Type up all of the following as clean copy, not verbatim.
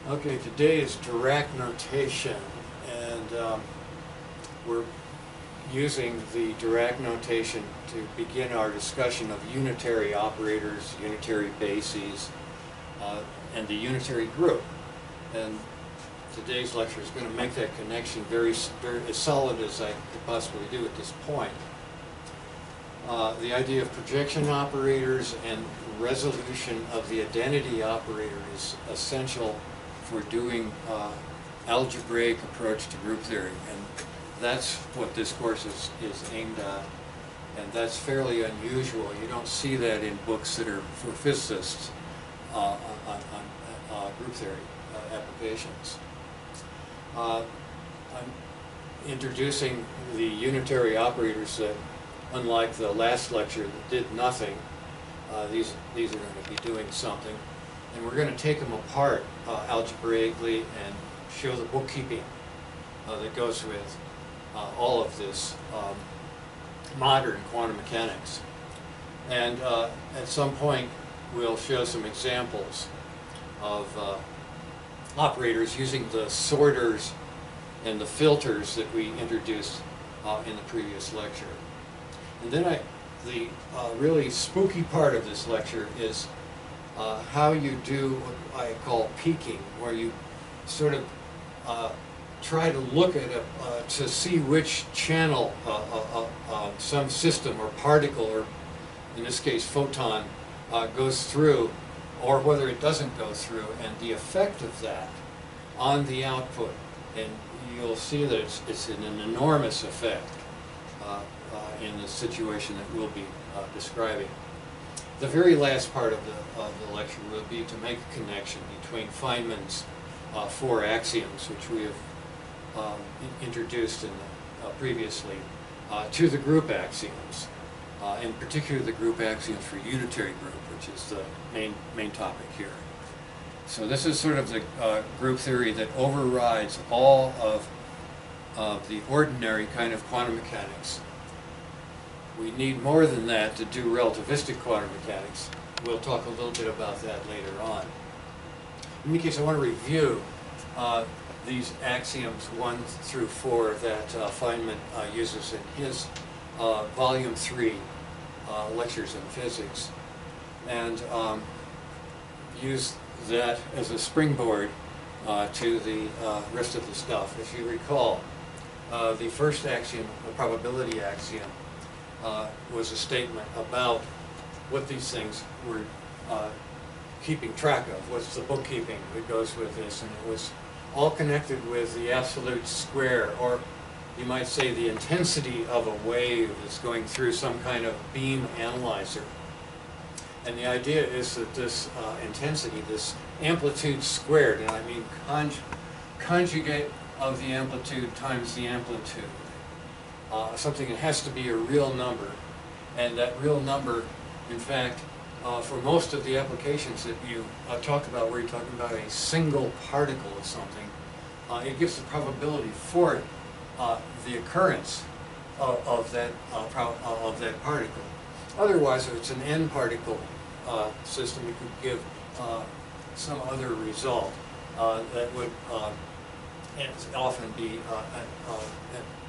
Okay, today is Dirac notation, and we're using the Dirac notation to begin our discussion of unitary operators, unitary bases, and the unitary group. And today's lecture is going to make that connection very as solid as I could possibly do at this point. The idea of projection operators and resolution of the identity operator is essential for doing algebraic approach to group theory, and that's what this course is aimed at, and that's fairly unusual. You don't see that in books that are for physicists on group theory applications. I'm introducing the unitary operators that, unlike the last lecture that did nothing, these are going to be doing something. And we're going to take them apart algebraically and show the bookkeeping that goes with all of this modern quantum mechanics. And at some point, we'll show some examples of operators using the sorters and the filters that we introduced in the previous lecture. And then the really spooky part of this lecture is how you do what I call peaking, where you sort of try to look at to see which channel some system or particle, or in this case photon, goes through, or whether it doesn't go through, and the effect of that on the output. And you'll see that it's an enormous effect in the situation that we'll be describing. The very last part of the lecture will be to make a connection between Feynman's four axioms, which we have introduced in previously, to the group axioms, in particular the group axioms for unitary group, which is the main topic here. So this is sort of the group theory that overrides all of the ordinary kind of quantum mechanics. We need more than that to do relativistic quantum mechanics. We'll talk a little bit about that later on. In any case, I want to review these axioms 1 through 4 that Feynman uses in his Volume 3 lectures in physics, and use that as a springboard to the rest of the stuff. If you recall, the first axiom, the probability axiom, was a statement about what these things were keeping track of. What's the bookkeeping that goes with this? And it was all connected with the absolute square, or you might say the intensity of a wave that's going through some kind of beam analyzer. And the idea is that this intensity, this amplitude squared, and I mean conjugate of the amplitude times the amplitude, something that has to be a real number, and that real number, in fact, for most of the applications that you talk about, where you're talking about a single particle of something, it gives the probability for the occurrence of that particle. Otherwise, if it's an n particle system, it could give some other result that would often be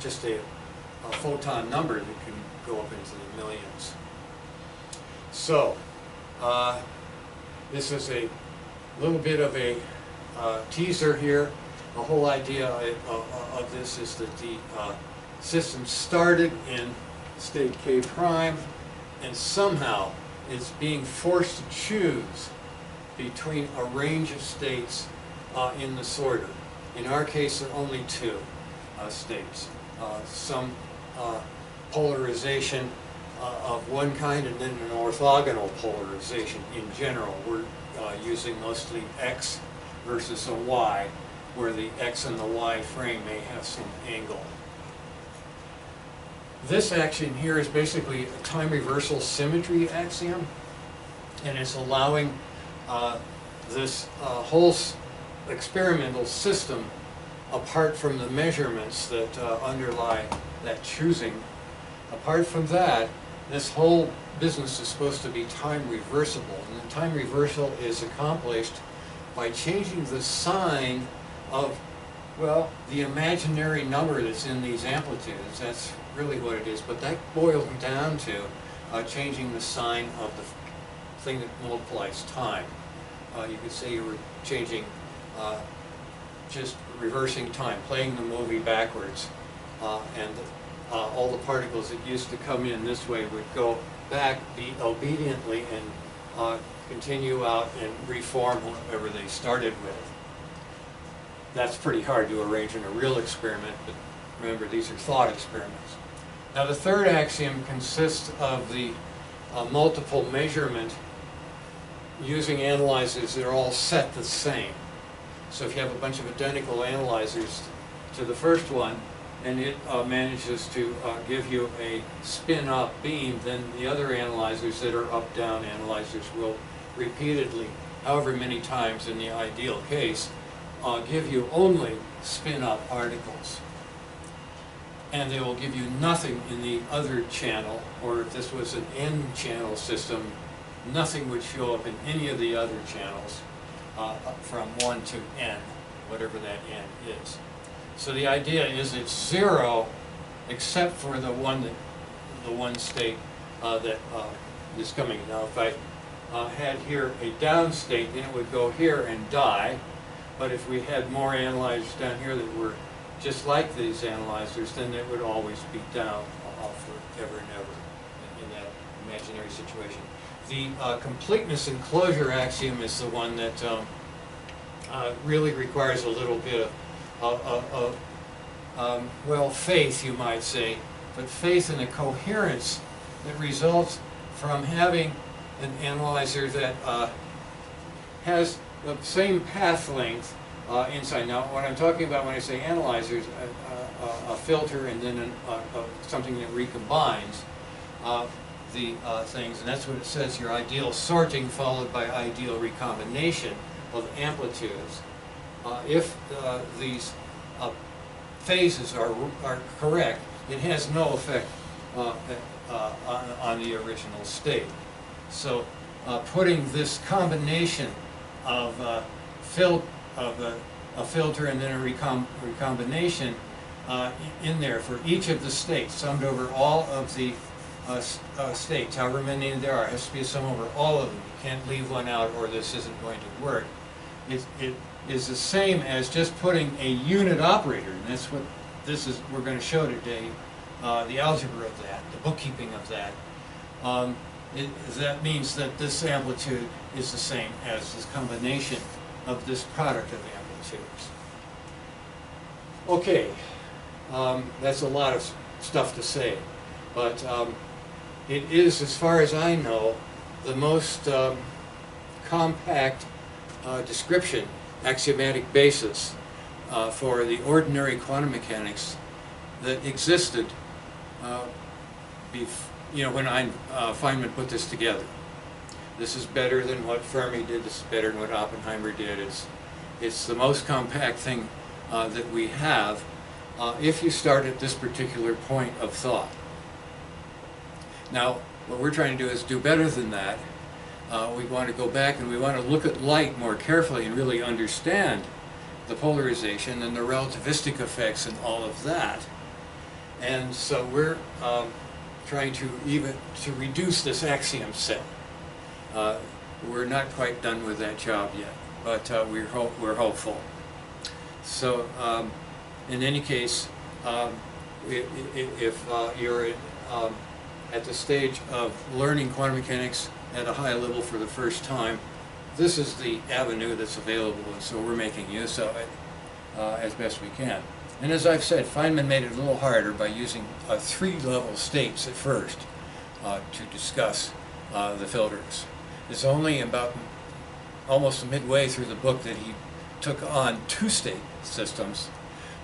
just a photon number that can go up into the millions. So, this is a little bit of a teaser here. The whole idea of this is that the system started in state K prime, and somehow it's being forced to choose between a range of states in the sorter. In our case, there are only two states. Some polarization of one kind, and then an orthogonal polarization in general. We're using mostly X versus a Y, where the X and the Y frame may have some angle. This axiom here is basically a time reversal symmetry axiom, and it's allowing this whole experimental system, apart from the measurements that underlie that choosing, apart from that, this whole business is supposed to be time reversible. And the time reversal is accomplished by changing the sign of, well, the imaginary number that's in these amplitudes. That's really what it is. But that boils down to changing the sign of the thing that multiplies time. You could say you were changing, just reversing time, playing the movie backwards. And all the particles that used to come in this way would go back obediently and continue out and reform whatever they started with. That's pretty hard to arrange in a real experiment, but remember, these are thought experiments. Now, the third axiom consists of the multiple measurement using analyzers that are all set the same. So if you have a bunch of identical analyzers to the first one, and it manages to give you a spin-up beam, then the other analyzers that are up-down analyzers will repeatedly, however many times in the ideal case, give you only spin-up particles. And they will give you nothing in the other channel, or if this was an n-channel system, nothing would show up in any of the other channels from 1 to n, whatever that n is. So the idea is it's zero, except for the one state that is coming. Now, if I had here a down state, then it would go here and die. But if we had more analyzers down here that were just like these analyzers, then it would always be down forever and ever in that imaginary situation. The completeness and closure axiom is the one that really requires a little bit of well, faith, you might say, but faith in a coherence that results from having an analyzer that has the same path length inside. Now, what I'm talking about when I say analyzers, a filter and then something that recombines the things, and that's what it says, your ideal sorting followed by ideal recombination of amplitudes. If these phases are correct, it has no effect on the original state. So putting this combination of a filter and then a recombination in there for each of the states, summed over all of the states, however many there are, it has to be a sum over all of them. You can't leave one out or this isn't going to work. It is the same as just putting a unit operator, and that's what this is. We're going to show today, the algebra of that, the bookkeeping of that. That means that this amplitude is the same as this combination of this product of amplitudes. Okay, that's a lot of stuff to say, but it is, as far as I know, the most compact description, axiomatic basis for the ordinary quantum mechanics that existed when Feynman put this together. This is better than what Fermi did. This is better than what Oppenheimer did. It's the most compact thing that we have if you start at this particular point of thought. Now, what we're trying to do is do better than that. We want to go back and we want to look at light more carefully and really understand the polarization and the relativistic effects and all of that. And so we're trying to reduce this axiom set. We're not quite done with that job yet, but we're hopeful. So in any case, if you're at the stage of learning quantum mechanics at a high level for the first time, this is the avenue that's available, and so we're making use of it as best we can. And as I've said, Feynman made it a little harder by using 3-level states at first to discuss the filters. It's only about almost midway through the book that he took on 2-state systems,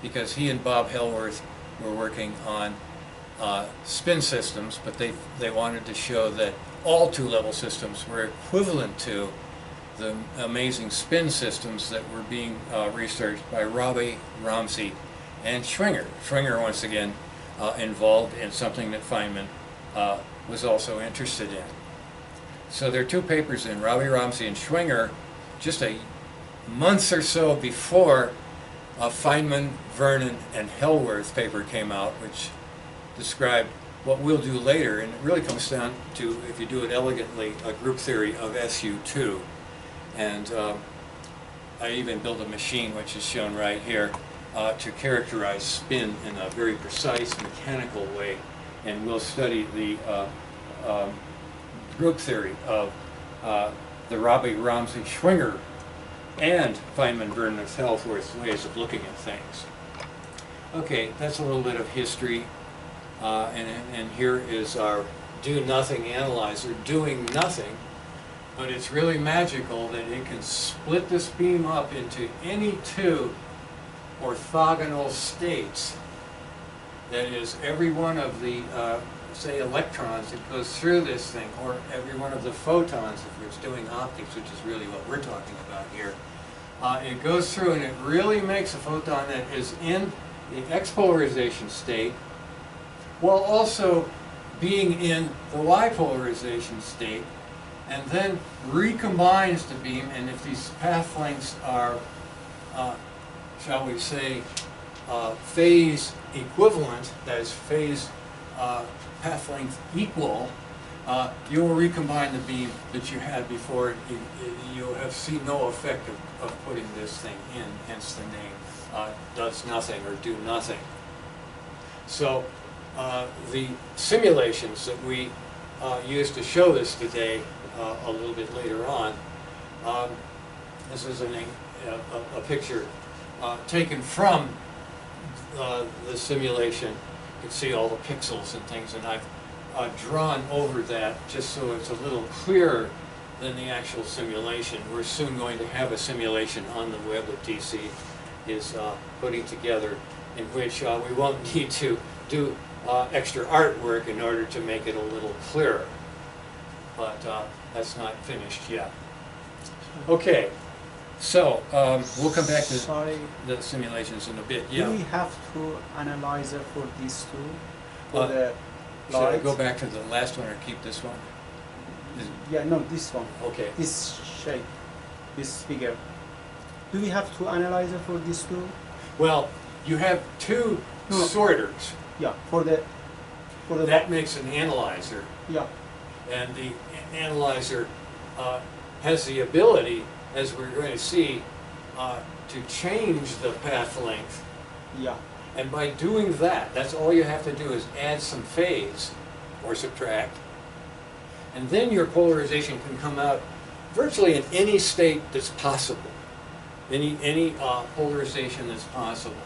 because he and Bob Hellworth were working on spin systems, but they wanted to show that all 2-level systems were equivalent to the amazing spin systems that were being researched by Rabi, Ramsey, and Schwinger. Schwinger, once again, involved in something that Feynman was also interested in. So there are 2 papers in Rabi, Ramsey, and Schwinger, just a months or so before Feynman, Vernon, and Hellworth paper came out, which described what we'll do later, and it really comes down to, if you do it elegantly, a group theory of SU2. And I even built a machine, which is shown right here, to characterize spin in a very precise mechanical way, and we'll study the group theory of the Rabi-Ramsey-Schwinger and Feynman, Vernon, and Hellworth's ways of looking at things. Okay, that's a little bit of history, and here is our do-nothing analyzer doing nothing, but it's really magical that it can split this beam up into any two orthogonal states. That is, every one of the, say, electrons that goes through this thing, or every one of the photons, if it's doing optics, which is really what we're talking about here, it goes through and it really makes a photon that is in the X-polarization state, while also being in the Y-polarization state, and then recombines the beam, and if these path lengths are, shall we say, phase equivalent, that is phase path length equal, you will recombine the beam that you had before. You have seen no effect of putting this thing in, hence the name does nothing or do nothing. So the simulations that we use to show this today a little bit later on, this is a picture taken from the simulation. You can see all the pixels and things, and I've drawn over that just so it's a little clearer than the actual simulation. We're soon going to have a simulation on the web that DC is putting together, in which we won't need to do extra artwork in order to make it a little clearer. But that's not finished yet. Okay. So, we'll come back to the simulations in a bit. Yeah. Do we have to analyze it for these two? For the should I go back to the last one or keep this one? Yeah, no, this one. Okay. This shape, this figure. Do we have to analyze it for these two? Well, you have two sorters. Yeah, for the that makes an analyzer. Yeah. And the analyzer has the ability, as we're going to see, to change the path length. Yeah. And by doing that, that's all you have to do is add some phase or subtract. And then your polarization can come out virtually in any state that's possible. Any polarization that's possible.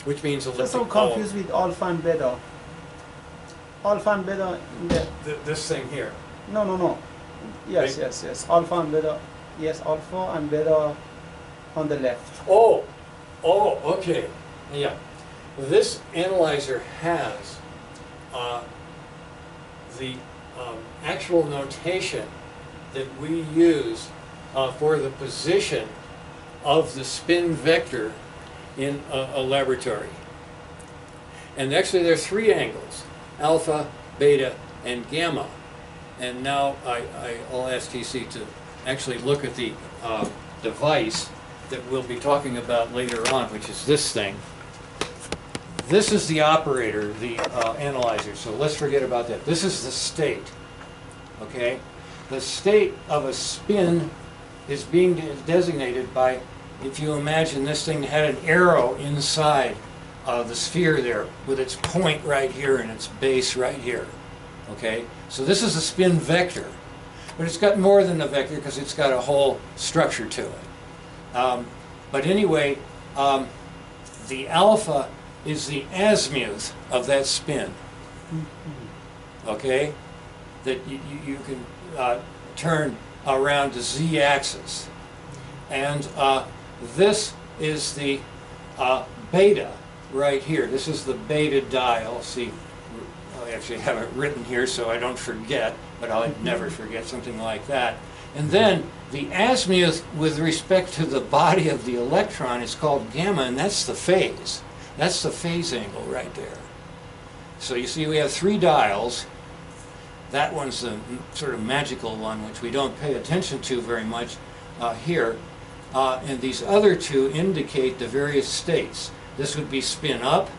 Which means elliptic. So confused with alpha and beta. Alpha and beta in this thing here. No. Yes, right? yes. Alpha and beta. Yes, alpha and beta on the left. Oh, okay. Yeah. This analyzer has the actual notation that we use for the position of the spin vector in a laboratory. And actually there are three angles: alpha, beta, and gamma. And now I'll ask TC to actually look at the device that we'll be talking about later on, which is this thing. This is the operator, the analyzer, so let's forget about that. This is the state, okay? The state of a spin is being designated by, if you imagine this thing had an arrow inside the sphere there, with its point right here and its base right here, okay? So this is a spin vector, but it's got more than a vector because it's got a whole structure to it. But anyway, the alpha is the azimuth of that spin, okay? That you can turn around the z-axis. And this is the beta right here. This is the beta dial. See, I actually have it written here so I don't forget, but I'll never forget something like that. And then the azimuth with respect to the body of the electron is called gamma, and that's the phase. That's the phase angle right there. So you see we have three dials. That one's the sort of magical one, which we don't pay attention to very much. here, and these other two indicate the various states. This would be spin up,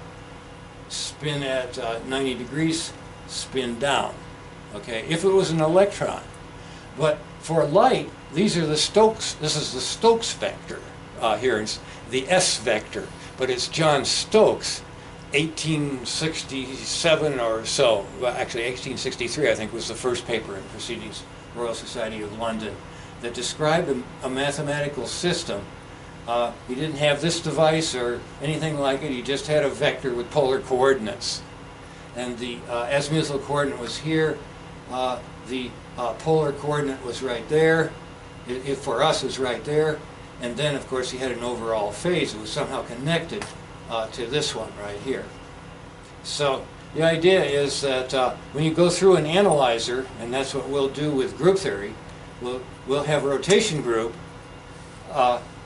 spin at 90 degrees, spin down, okay, if it was an electron. But for light, these are the Stokes, this is the Stokes vector here, it's the S vector, but it's John Stokes, 1867 or so, well, actually 1863 I think was the first paper in Proceedings Royal Society of London that described a mathematical system. He didn't have this device or anything like it, he just had a vector with polar coordinates. And the azimuthal coordinate was here, the polar coordinate was right there, it for us was right there, and then of course he had an overall phase that was somehow connected to this one right here. So the idea is that when you go through an analyzer, and that's what we'll do with group theory, we'll have a rotation group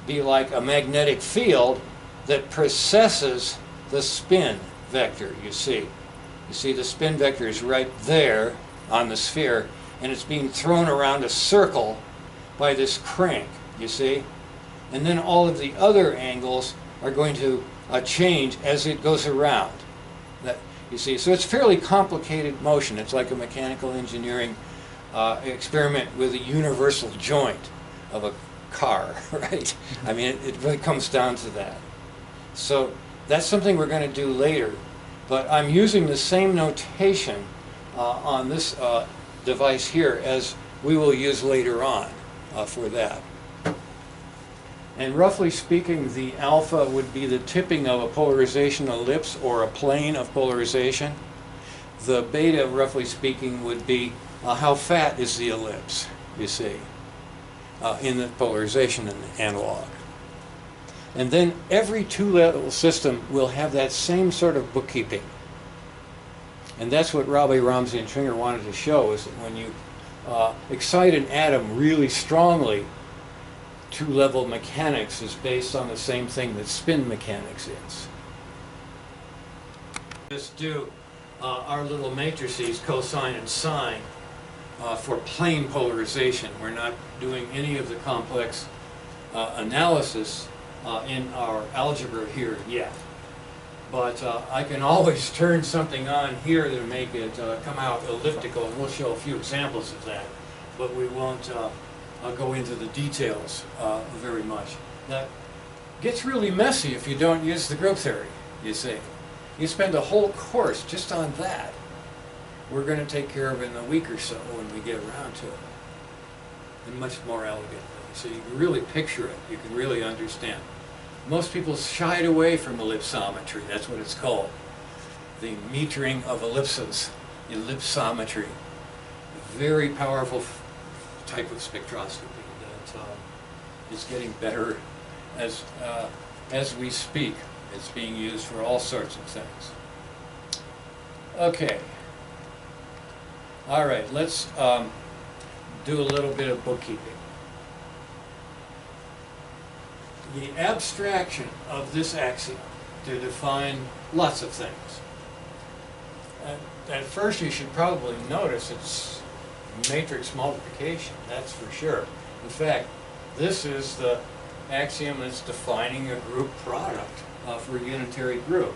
be like a magnetic field that processes the spin vector, you see. You see the spin vector is right there on the sphere, and it's being thrown around a circle by this crank, you see. And then all of the other angles are going to change as it goes around. That, you see, so it's fairly complicated motion. It's like a mechanical engineering experiment with a universal joint of a car, right? I mean, it really comes down to that. So that's something we're going to do later, but I'm using the same notation on this device here as we will use later on for that. And roughly speaking, the alpha would be the tipping of a polarization ellipse or a plane of polarization. The beta, roughly speaking, would be how fat is the ellipse, you see, in the polarization in the analog. And then every two-level system will have that same sort of bookkeeping. And that's what Rabi, Ramsey, and Schwinger wanted to show, is that when you excite an atom really strongly, two-level mechanics is based on the same thing that spin mechanics is. Just do our little matrices, cosine and sine, for plane polarization. We're not doing any of the complex analysis in our algebra here yet. But I can always turn something on here to make it come out elliptical, and we'll show a few examples of that, but we won't go into the details very much. That gets really messy if you don't use the group theory, you see. You spend a whole course just on that. We're going to take care of it in a week or so when we get around to it, and much more elegantly. So you can really picture it, you can really understand. Most people shied away from ellipsometry, that's what it's called. The metering of ellipses, ellipsometry. Very powerful type of spectroscopy that is getting better as we speak. It's being used for all sorts of things. Okay. All right, let's do a little bit of bookkeeping. The abstraction of this axiom to define lots of things. At first you should probably notice it's matrix multiplication, that's for sure. In fact, this is the axiom that's defining a group product for a unitary group.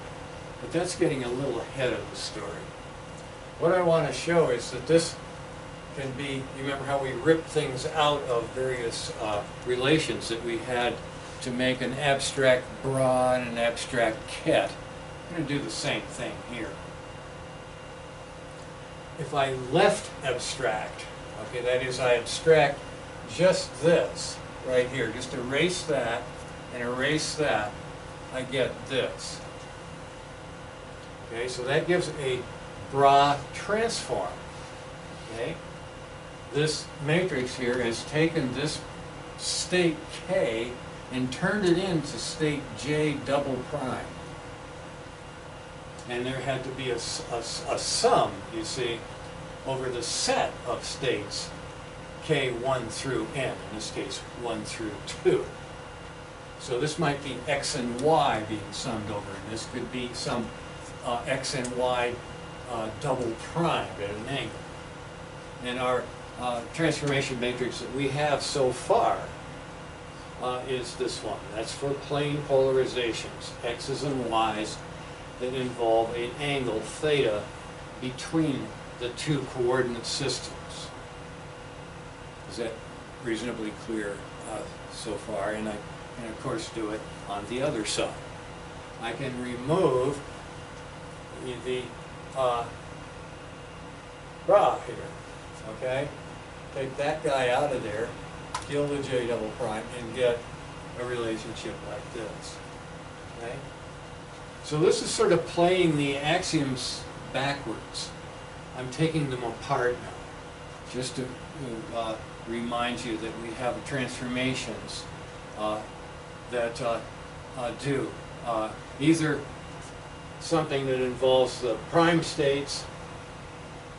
But that's getting a little ahead of the story. What I want to show is that this can be, you remember how we ripped things out of various relations that we had to make an abstract bra and an abstract ket. I'm going to do the same thing here. If I left abstract, okay, that is I abstract just this right here, just erase that and erase that, I get this. Okay, so that gives a bra transform. Okay, this matrix here has taken this state K and turned it into state J double prime. And there had to be a sum, you see, over the set of states K1 through N, in this case 1 through 2. So this might be X and Y being summed over, and this could be some X and Y double prime at an angle. And our transformation matrix that we have so far is this one. That's for plane polarizations, x's and y's, that involve an angle theta between the two coordinate systems. Is that reasonably clear so far? And I can, of course, do it on the other side. I can remove the bra here, okay? Take that guy out of there, kill the J double prime, and get a relationship like this, okay? So this is sort of playing the axioms backwards. I'm taking them apart now, just to remind you that we have transformations that do either something that involves the prime states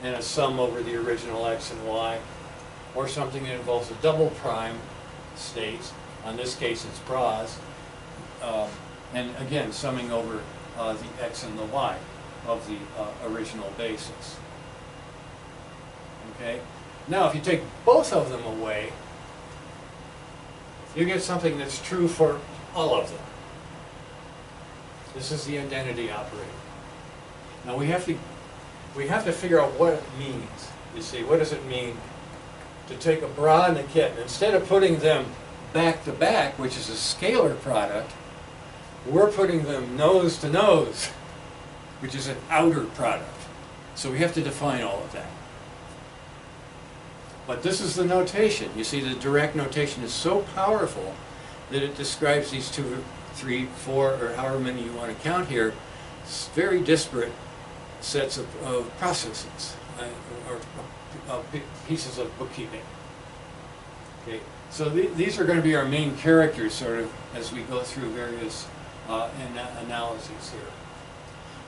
and a sum over the original x and y, or something that involves a double prime states. In this case, it's bras, and again, summing over the x and the y of the original basis. Okay. Now, if you take both of them away, you get something that's true for all of them. This is the identity operator. Now we have to figure out what it means. You see, what does it mean to take a bra and a kitten? Instead of putting them back to back, which is a scalar product, we're putting them nose to nose, which is an outer product. So we have to define all of that. But this is the notation. You see, the direct notation is so powerful that it describes these 2, 3, 4, or however many you want to count here, very disparate sets of processes or pieces of bookkeeping. Okay, so these are going to be our main characters, sort of, as we go through various analyses here.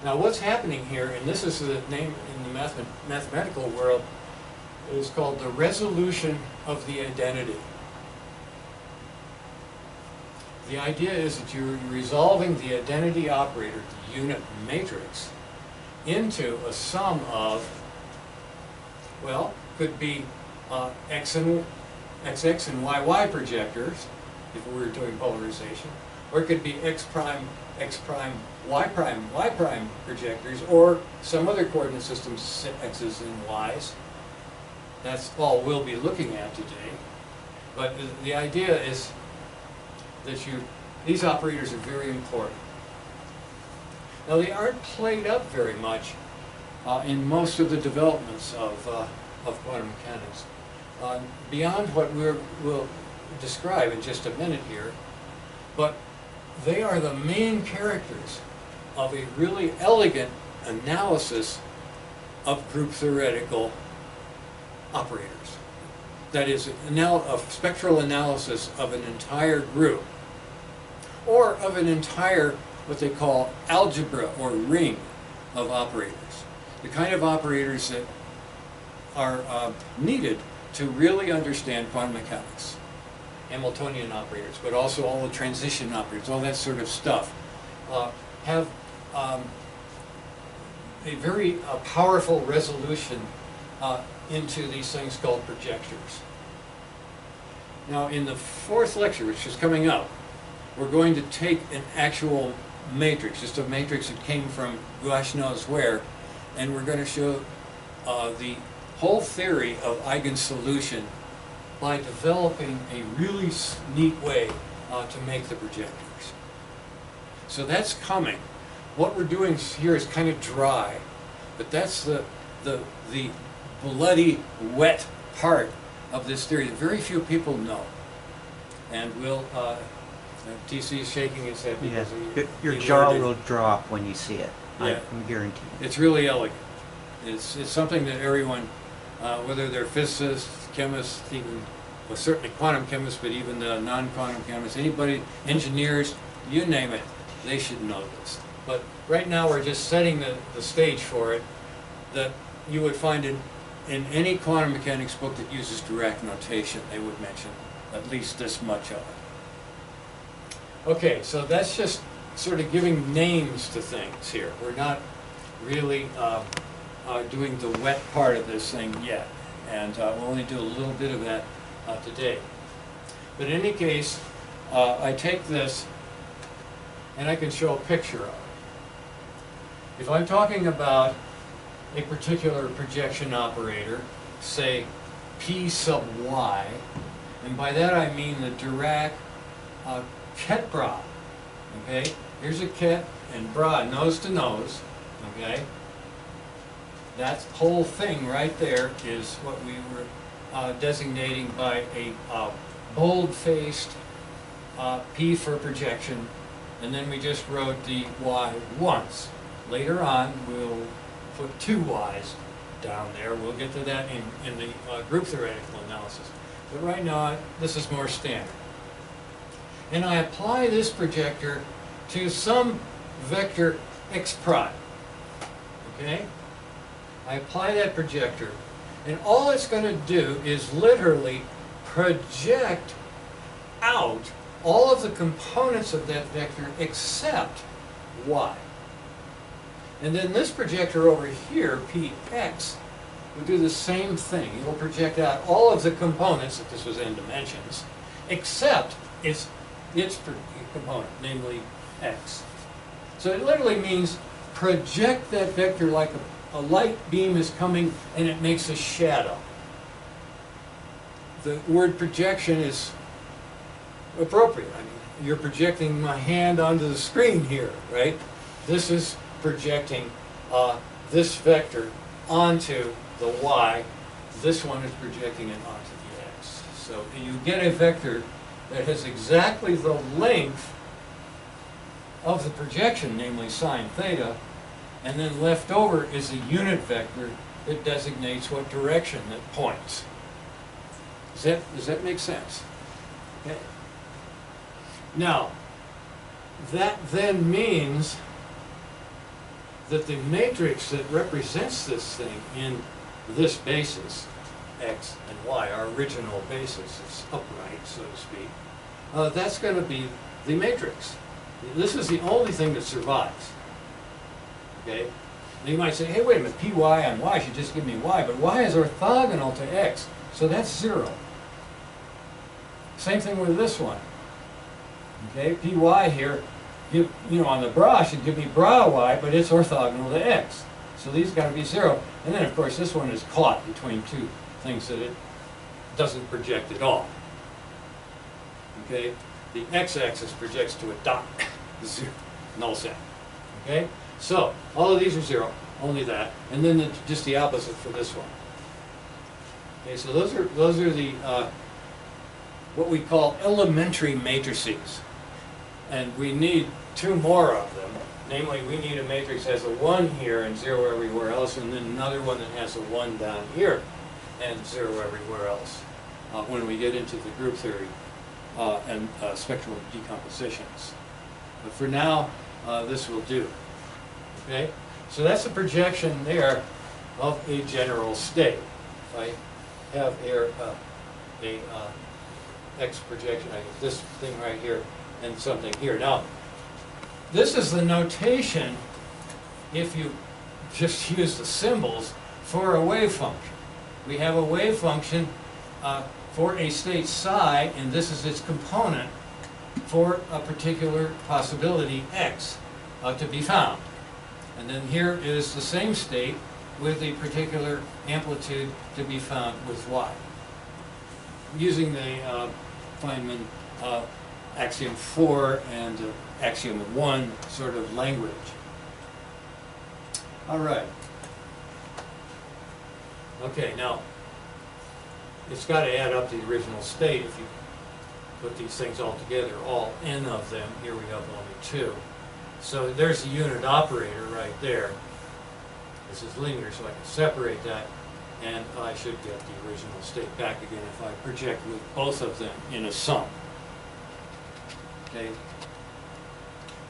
Now, what's happening here, and this is the name in the mathematical world, is called the resolution of the identity. The idea is that you're resolving the identity operator, the unit matrix, into a sum of, well, could be xx and yy projectors, if we were doing polarization, or it could be x prime, y prime projectors, or some other coordinate systems, x's and y's. That's all we'll be looking at today. But the idea is that these operators are very important. Now, they aren't played up very much in most of the developments of quantum mechanics. Beyond what we'll describe in just a minute here, but they are the main characters of a really elegant analysis of group theoretical operators. That is, a spectral analysis of an entire group, or of an entire, what they call algebra or ring of operators. The kind of operators that are needed to really understand quantum mechanics. Hamiltonian operators, but also all the transition operators, all that sort of stuff, have a very powerful resolution into these things called projectors. Now, in the fourth lecture, which is coming up, we're going to take an actual matrix, just a matrix that came from gosh knows where, and we're going to show the whole theory of eigensolution by developing a really neat way to make the projectors. So that's coming. What we're doing here is kind of dry, but that's the bloody, wet part of this theory that very few people know. And we'll, TC is shaking his head because your jaw will drop when you see it. Yeah. I'm guaranteed. It's really elegant. It's something that everyone, whether they're physicists, chemists, even, well, certainly quantum chemists, but even the non-quantum chemists, anybody, engineers, you name it, they should know this. But right now we're just setting the stage for it, that you would find in any quantum mechanics book that uses direct notation, they would mention at least this much of it. Okay, so that's just sort of giving names to things here. We're not really doing the wet part of this thing yet, and we'll only do a little bit of that today. But in any case, I take this and I can show a picture of it. If I'm talking about a particular projection operator, say P sub y, and by that I mean the Dirac ket bra. Okay, here's a ket and bra nose to nose. Okay, that whole thing right there is what we were designating by a bold-faced P for projection, and then we just wrote the y once. Later on, we'll put two y's down there. We'll get to that in the group theoretical analysis. But right now, this is more standard. And I apply this projector to some vector x prime. Okay? I apply that projector, and all it's going to do is literally project out all of the components of that vector except y. And then this projector over here, Px, will do the same thing. It will project out all of the components, if this was n dimensions, except its component, namely x. So it literally means project that vector like a light beam is coming and it makes a shadow. The word projection is appropriate. I mean, you're projecting my hand onto the screen here, right? This is projecting this vector onto the y. This one is projecting it onto the x. So you get a vector that has exactly the length of the projection, namely sine theta, and then left over is a unit vector that designates what direction it points. Does that make sense? Okay. Now, that then means that the matrix that represents this thing in this basis, x and y, our original basis, is upright, so to speak, that's going to be the matrix. This is the only thing that survives. Okay? Now you might say, hey, wait a minute, py on y should just give me y, but y is orthogonal to x, so that's 0. Same thing with this one. Okay, py here, you know, on the bra should give me bra y, but it's orthogonal to x. So these got to be 0. And then, of course, this one is caught between two things that it doesn't project at all. Okay, the x-axis projects to a dot, 0, null set. Okay, so all of these are 0, only that, and then just the opposite for this one. Okay, so those are the what we call elementary matrices. And we need 2 more of them. Namely, we need a matrix that has a 1 here and 0 everywhere else, and then another one that has a 1 down here and 0 everywhere else when we get into the group theory and spectral decompositions. But for now, this will do. Okay? So that's a projection there of a general state. If I have here a x projection, I get this thing right here and something here. Now, this is the notation, if you just use the symbols, for a wave function. We have a wave function for a state psi, and this is its component for a particular possibility x to be found. And then here is the same state with a particular amplitude to be found with y. Using the Feynman axiom 4 and axiom 1 sort of language. All right. Okay, now, it's got to add up to the original state if you put these things all together, all n of them. Here we have only 2. So there's the unit operator right there. This is linear, so I can separate that, and I should get the original state back again if I project with both of them in a sum. Okay?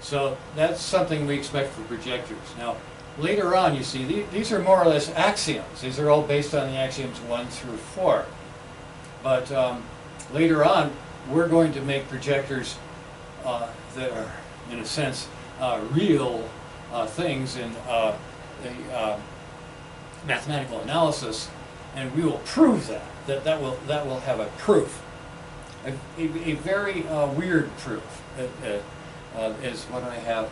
So that's something we expect for projectors. Now, later on, you see, these are more or less axioms. These are all based on the axioms 1 through 4. But later on, we're going to make projectors that are, in a sense, real things in mathematical analysis, and we will prove that will have a proof. a very weird proof is what I have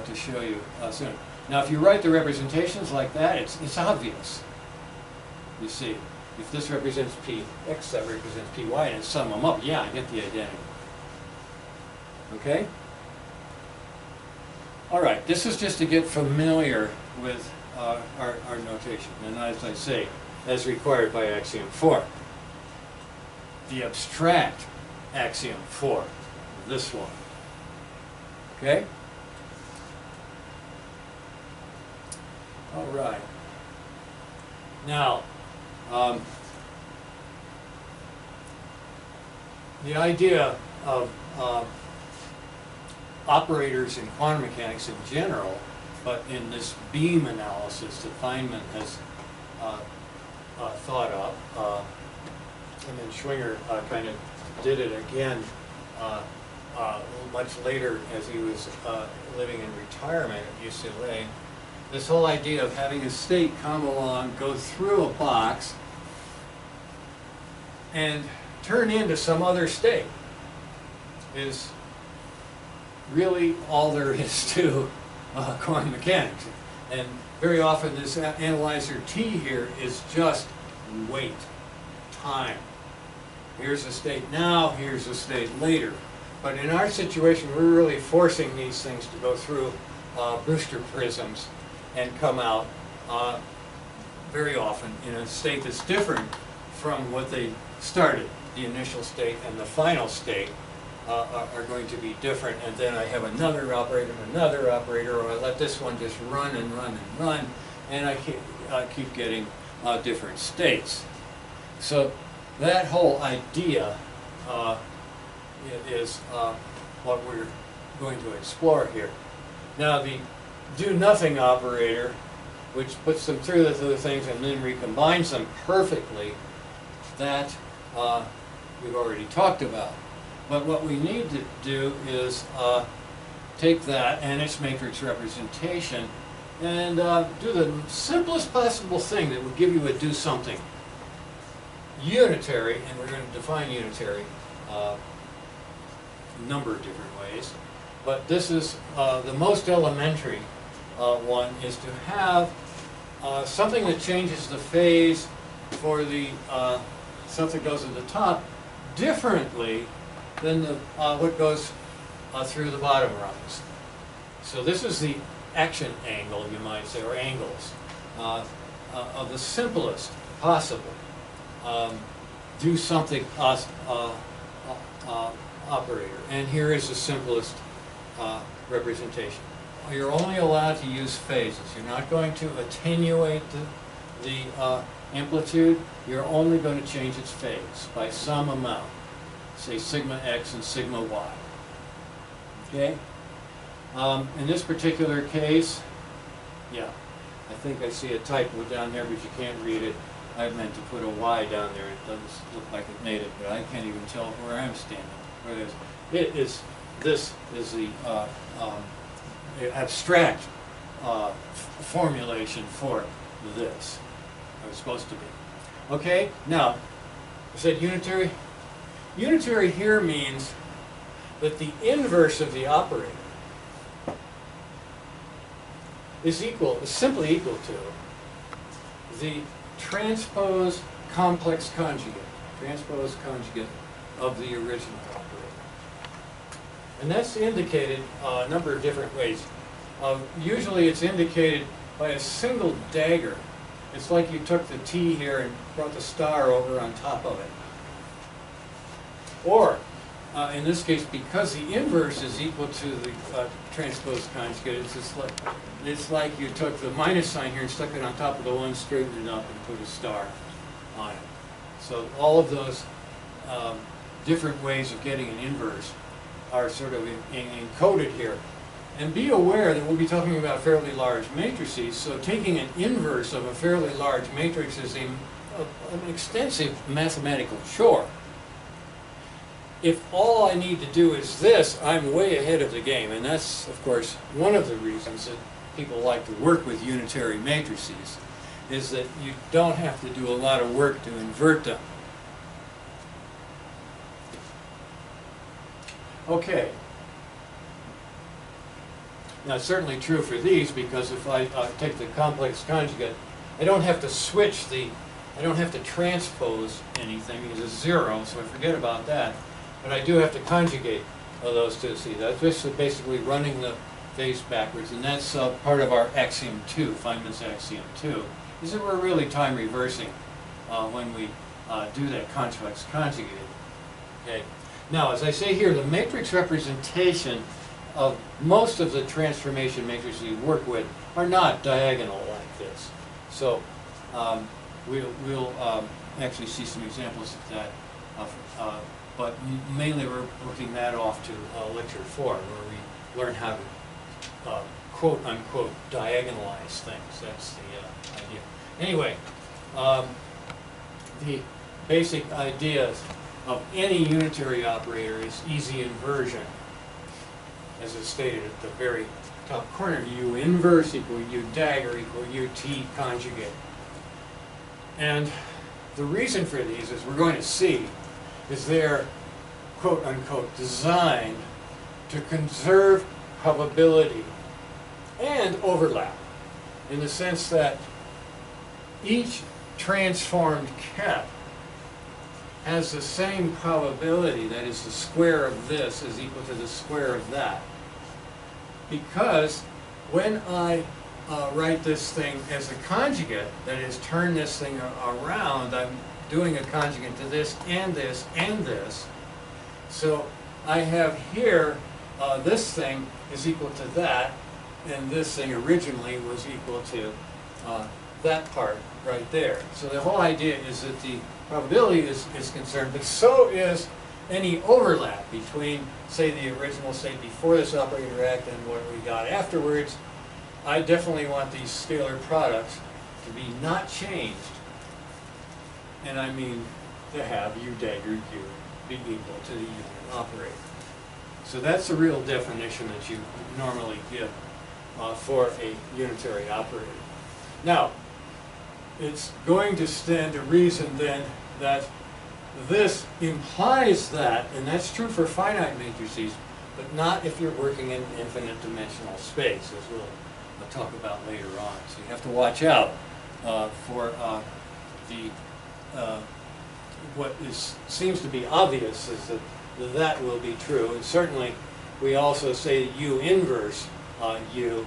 to show you soon. Now, if you write the representations like that, it's obvious. You see, if this represents px, that represents py, and sum them up, yeah, I get the identity. Okay? All right, this is just to get familiar with our notation. And as I say, as required by axiom 4. The abstract axiom 4, this one. Okay? All right. Now, the idea of operators in quantum mechanics in general, but in this beam analysis that Feynman has thought up, and then Schwinger kind of did it again much later as he was living in retirement at UCLA. This whole idea of having a state come along, go through a box, and turn into some other state is really all there is to quantum mechanics. And very often this analyzer T here is just wait, time. Here's a state now, here's a state later. But in our situation, we're really forcing these things to go through Brewster prisms and come out very often in a state that's different from what they started. The initial state and the final state are going to be different, and then I have another operator and another operator, or I let this one just run and run and run, and I keep getting different states. So that whole idea is what we're going to explore here. Now, the do-nothing operator, which puts them through the other things and then recombines them perfectly, that we've already talked about. But what we need to do is take that and its matrix representation and do the simplest possible thing that would give you a do-something. Unitary, and we're going to define unitary a number of different ways, but this is the most elementary one, is to have something that changes the phase for the something goes at the top differently than the what goes through the bottom rungs. So this is the action angle, you might say, or angles of the simplest possible do something operator. And here is the simplest representation. You're only allowed to use phases. You're not going to attenuate the amplitude. You're only going to change its phase by some amount, say sigma x and sigma y. Okay? In this particular case, yeah, I think I see a typo down there, but you can't read it. I meant to put a y down there. It doesn't look like it made it, but I can't even tell where I'm standing. Where it is. This is the abstract formulation for this. Or it's supposed to be. Okay, now, I said unitary. Unitary here means that the inverse of the operator is simply equal to the transpose complex conjugate of the original operator. And that's indicated a number of different ways. Usually it's indicated by a single dagger. It's like you took the T here and brought the star over on top of it. Or, in this case, because the inverse is equal to the transpose conjugate, it's like you took the minus sign here and stuck it on top of the one, straightened it up, and put a star on it. So all of those different ways of getting an inverse are sort of encoded here. And be aware that we'll be talking about fairly large matrices, so taking an inverse of a fairly large matrix is an extensive mathematical chore. If all I need to do is this, I'm way ahead of the game, and that's, of course, one of the reasons that people like to work with unitary matrices, is that you don't have to do a lot of work to invert them. Okay. Now, it's certainly true for these, because if I take the complex conjugate, I don't have to switch I don't have to transpose anything because it's 0, so I forget about that. But I do have to conjugate those two. See, that's just basically running the phase backwards, and that's part of our axiom 2, Feynman's axiom 2, is that we're really time reversing when we do that complex conjugate. Okay. Now, as I say here, the matrix representation of most of the transformation matrices you work with are not diagonal like this. So we'll actually see some examples of that, but mainly we're working that off to lecture 4, where we learn how to quote-unquote diagonalize things. That's the idea. Anyway, the basic idea of any unitary operator is easy inversion, as is stated at the very top corner. U inverse equal U dagger equal UT conjugate. And the reason for these, as we're going to see, is they're quote-unquote designed to conserve probability and overlap, in the sense that each transformed ket has the same probability, that is, the square of this is equal to the square of that. Because when I write this thing as a conjugate, that is, turn this thing around, I'm doing a conjugate to this and this and this. So I have here, this thing is equal to that, and this thing originally was equal to that part right there. So the whole idea is that the probability is concerned, but so is any overlap between, say, the original state before this operator act and what we got afterwards. I definitely want these scalar products to be not changed, and I mean to have U dagger U be equal to the unit operator. So that's the real definition that you normally give for a unitary operator. Now, it's going to stand to reason then that this implies that, and that's true for finite matrices, but not if you're working in infinite dimensional space, as we'll talk about later on. So you have to watch out for what seems to be obvious is that that will be true. And certainly we also say that U inverse U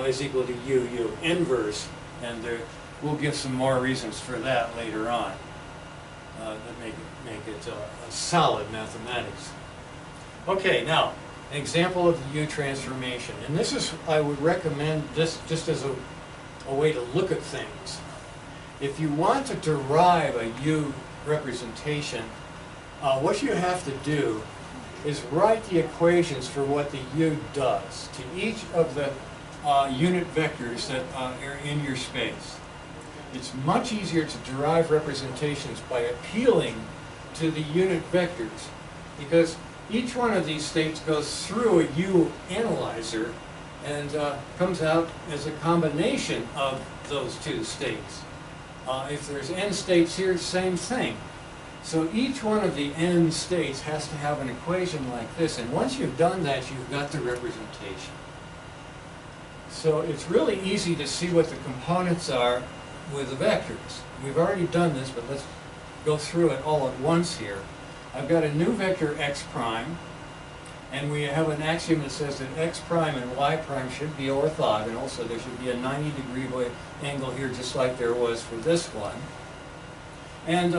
is equal to U inverse, and we'll give some more reasons for that later on that make it a solid mathematics. Okay, now, an example of the U transformation. And this is, I would recommend this just as a way to look at things. If you want to derive a U representation, what you have to do is write the equations for what the U does to each of the unit vectors that are in your space. It's much easier to derive representations by appealing to the unit vectors, because each one of these states goes through a U analyzer and comes out as a combination of those two states. If there's n states here, same thing. So each one of the n states has to have an equation like this, and once you've done that, you've got the representation. So it's really easy to see what the components are with the vectors. We've already done this, but let's go through it all at once here. I've got a new vector x prime, and we have an axiom that says that x prime and y prime should be orthogonal, so there should be a 90-degree angle here just like there was for this one. And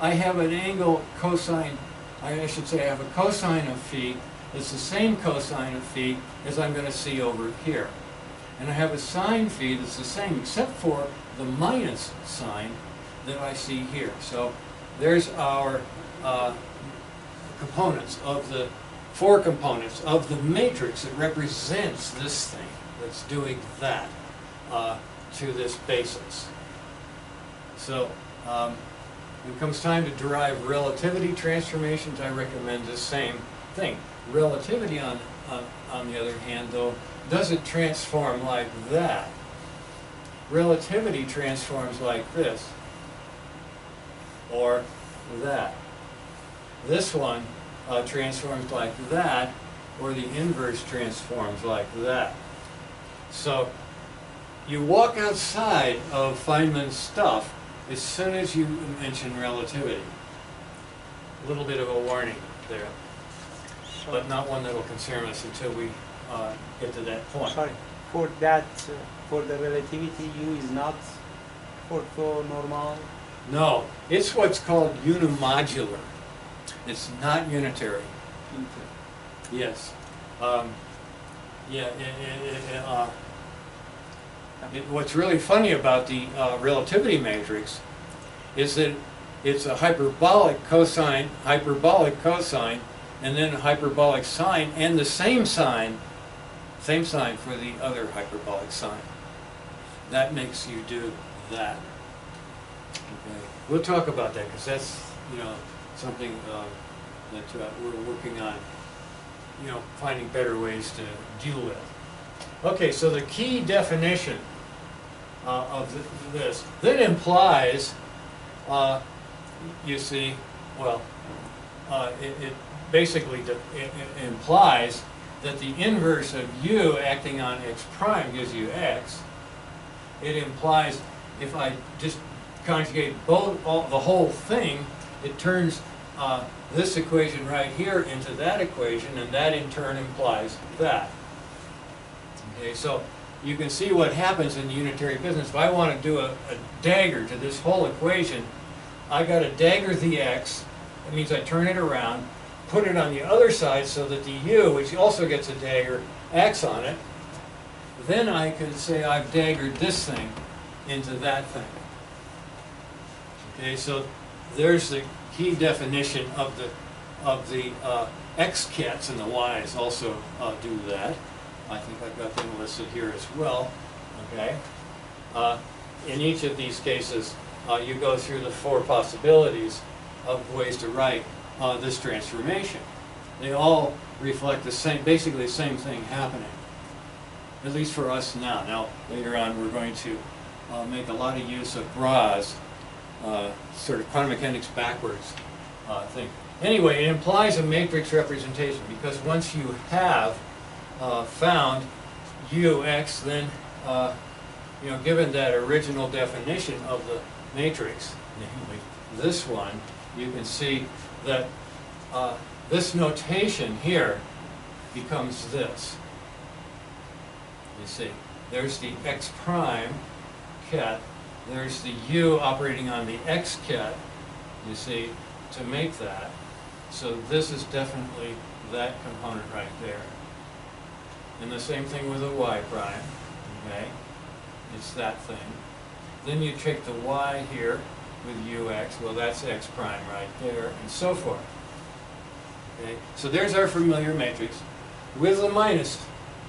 I have an angle cosine, I should say I have a cosine of phi that's the same cosine of phi as I'm going to see over here. And I have a sine phi that's the same except for the minus sign that I see here. So there's our components of the 4 components of the matrix that represents this thing that's doing that to this basis. So when it comes time to derive relativity transformations, I recommend the same thing. Relativity, on the other hand, though, doesn't transform like that. Relativity transforms like this, or that. This one transforms like that, or the inverse transforms like that. So you walk outside of Feynman's stuff as soon as you mention relativity. A little bit of a warning there, but not one that will concern us until we get to that point. Sorry, for that, for the relativity, U is not orthonormal. No, it's what's called unimodular. It's not unitary. Yes. What's really funny about the relativity matrix is that it's a hyperbolic cosine, and then a hyperbolic sine, and the same sign for the other hyperbolic sign. That makes you do that. Okay. We'll talk about that because that's, you know, something that we're working on, you know, finding better ways to deal with. Okay, so the key definition of this, that implies, you see, well, it basically it implies that the inverse of u acting on x prime gives you x. It implies if I just conjugate the whole thing, it turns this equation right here into that equation, and that in turn implies that. Okay, so you can see what happens in the unitary business. If I want to do a dagger to this whole equation, I got to dagger the x. That means I turn it around, put it on the other side so that the u, which also gets a dagger, acts on it. Then I can say I've daggered this thing into that thing. Okay, so there's the key definition of the x kits, and the y's also do that. I think I've got them listed here as well. Okay, in each of these cases, you go through the 4 possibilities of ways to write this transformation. They all reflect the same, basically the same thing happening, at least for us now. Now, later on, we're going to make a lot of use of Bra's sort of quantum mechanics backwards thing. Anyway, it implies a matrix representation, because once you have found ux, then you know, given that original definition of the matrix, namely this one, you can see that this notation here becomes this. You see, there's the x prime ket, there's the u operating on the x ket, you see, to make that. So this is definitely that component right there. And the same thing with the y prime, okay? It's that thing. Then you take the y here with ux, well that's x prime right there, and so forth. Okay? So there's our familiar matrix with the minus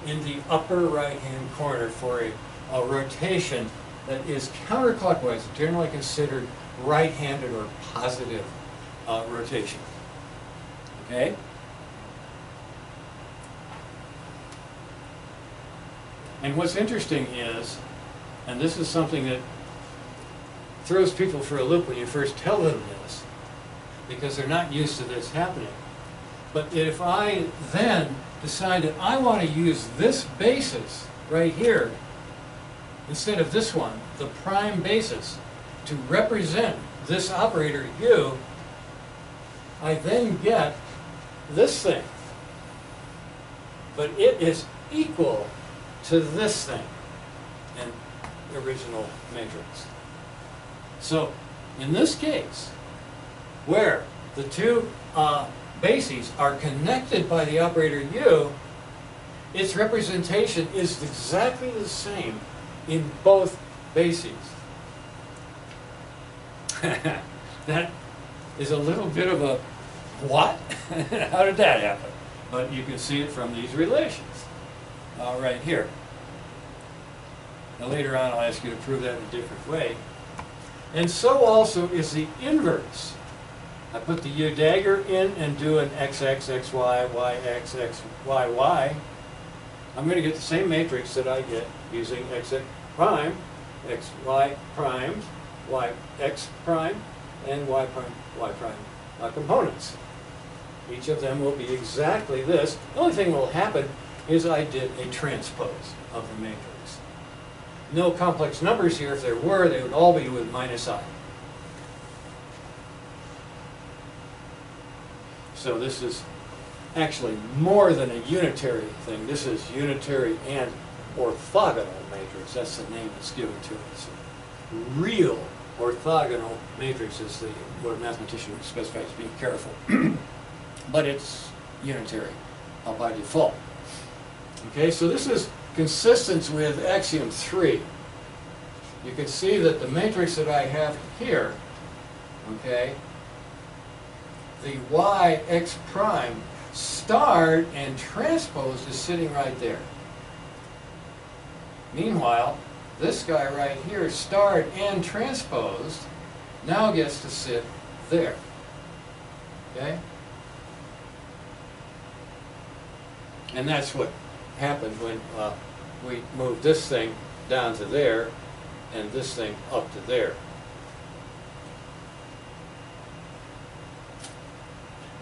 in the upper right-hand corner for a rotation that is counterclockwise, generally considered right-handed or positive rotation. Okay? And what's interesting is, and this is something that throws people for a loop when you first tell them this, because they're not used to this happening. But if I then decide that I want to use this basis right here, instead of this one, the prime basis, to represent this operator u, I then get this thing. But it is equal to this thing in the original matrix. So in this case, where the two bases are connected by the operator u, its representation is exactly the same in both bases. That is a little bit of a what? How did that happen? But you can see it from these relations right here. Now later on I'll ask you to prove that in a different way. And so also is the inverse. I put the u dagger in and do an xx, xy, yx, x, y. I'm going to get the same matrix that I get using xx prime, xy prime, yx prime, and y prime components. Each of them will be exactly this. The only thing that will happen is I did a transpose of the matrix. No complex numbers here. If there were, they would all be with minus I. So this is actually more than a unitary thing. This is unitary and orthogonal matrix. That's the name that's given to it. It's a real orthogonal matrix is what a mathematician would specify as being careful. But it's unitary by default. Okay, so this is consistent with axiom 3. You can see that the matrix that I have here, okay, the y x prime starred and transposed is sitting right there. Meanwhile, this guy right here, starred and transposed, now gets to sit there. Okay? And that's what happened when we moved this thing down to there and this thing up to there.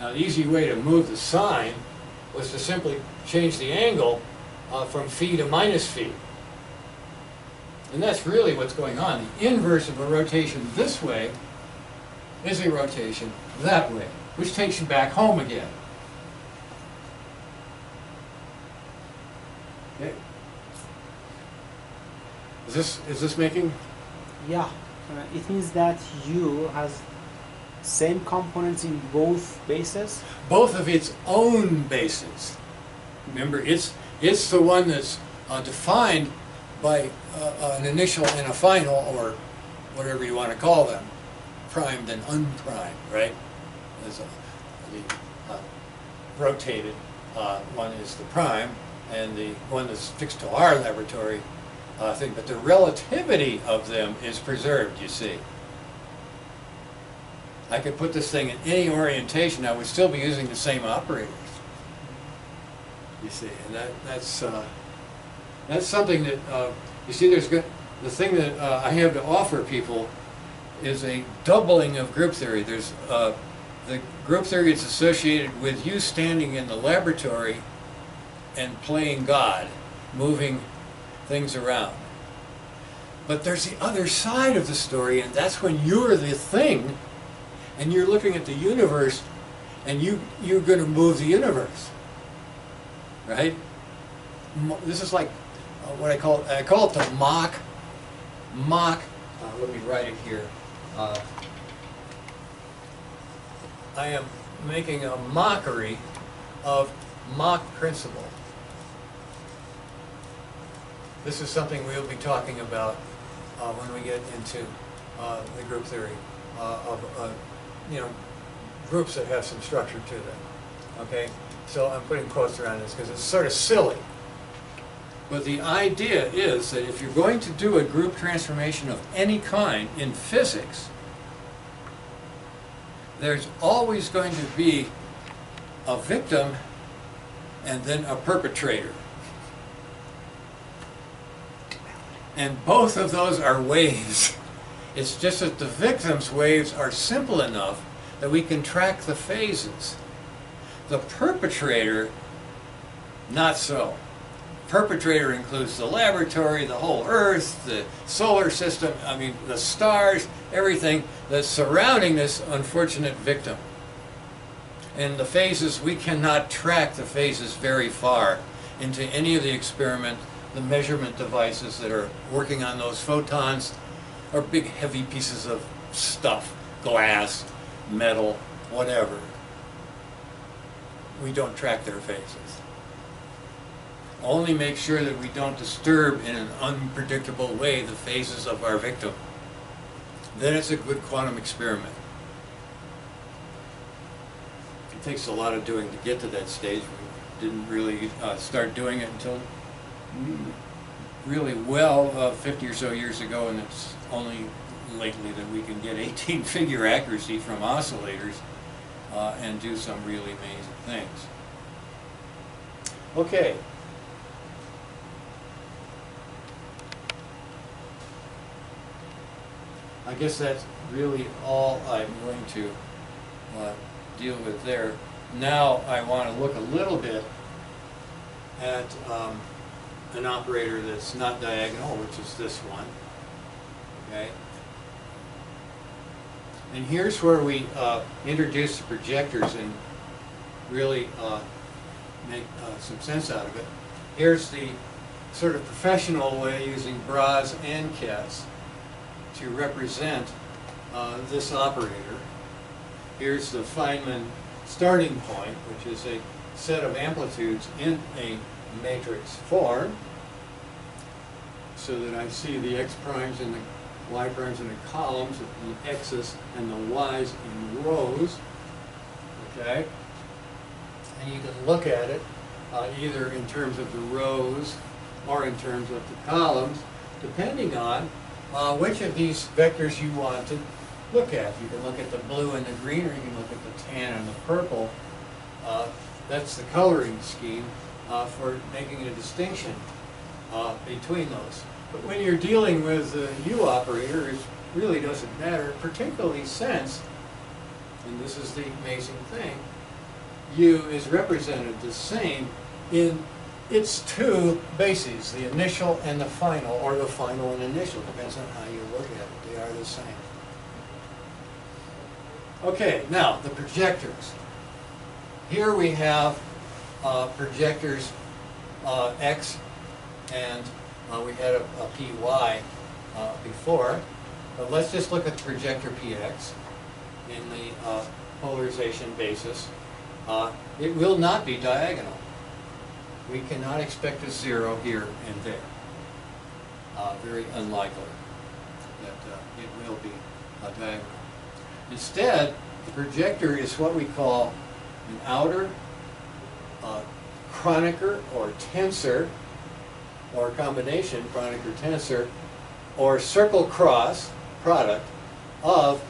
Now, the easy way to move the sign was to simply change the angle from phi to minus phi. And that's really what's going on. The inverse of a rotation this way is a rotation that way, which takes you back home again. Okay. Is this making? Yeah, it means that U has same components in both bases. Both of its own bases. Remember, it's the one that's defined by an initial and a final, or whatever you want to call them, primed and unprimed, right? There's the rotated one is the prime, and the one that's fixed to our laboratory thing. But the relativity of them is preserved, you see. I could put this thing in any orientation, I would still be using the same operators. You see, and that's something that you see. The thing that I have to offer people is a doubling of group theory. There's the group theory is associated with you standing in the laboratory and playing God, moving things around. But there's the other side of the story, and that's when you're the thing, and you're looking at the universe, and you're going to move the universe, right? This is like what I call it the mock. Let me write it here. I am making a mockery of Mach principle. This is something we'll be talking about when we get into the group theory of groups that have some structure to them. Okay, so I'm putting quotes around this because it's sort of silly. But the idea is that if you're going to do a group transformation of any kind in physics, there's always going to be a victim and then a perpetrator. And both of those are waves. It's just that the victim's waves are simple enough that we can track the phases. The perpetrator, not so. Perpetrator includes the laboratory, the whole Earth, the solar system, I mean the stars, everything that's surrounding this unfortunate victim. And the phases, we cannot track the phases very far into any of the measurement devices that are working on those photons, or big heavy pieces of stuff, glass, metal, whatever. We don't track their phases. Only make sure that we don't disturb in an unpredictable way the phases of our victim. Then it's a good quantum experiment. It takes a lot of doing to get to that stage. We didn't really start doing it until really 50 or so years ago, and it's only lately that we can get 18-figure accuracy from oscillators and do some really amazing things. Okay. I guess that's really all I'm going to deal with there. Now I want to look a little bit at an operator that's not diagonal, which is this one. Okay. And here's where we introduce the projectors and really make some sense out of it. Here's the sort of professional way using bras and kets to represent this operator. Here's the Feynman starting point, which is a set of amplitudes in a matrix form, so that I see the x primes and the y primes in the columns, the x's and the y's in rows. Okay? And you can look at it either in terms of the rows or in terms of the columns, depending on which of these vectors you want to look at. You can look at the blue and the green, or you can look at the tan and the purple. That's the coloring scheme for making a distinction between those. But when you're dealing with the U operator, it really doesn't matter, particularly since, and this is the amazing thing, U is represented the same in its two bases, the initial and the final, or the final and initial, depends on how you look at it. They are the same. Okay, now the projectors. Here we have projectors X, and we had a PY before, but let's just look at the projector PX in the polarization basis. It will not be diagonal. We cannot expect a zero here and there. Very unlikely that it will be diagonal. Instead, the projector is what we call an outer Kronecker or tensor, or combination Kronecker tensor, or circle cross product of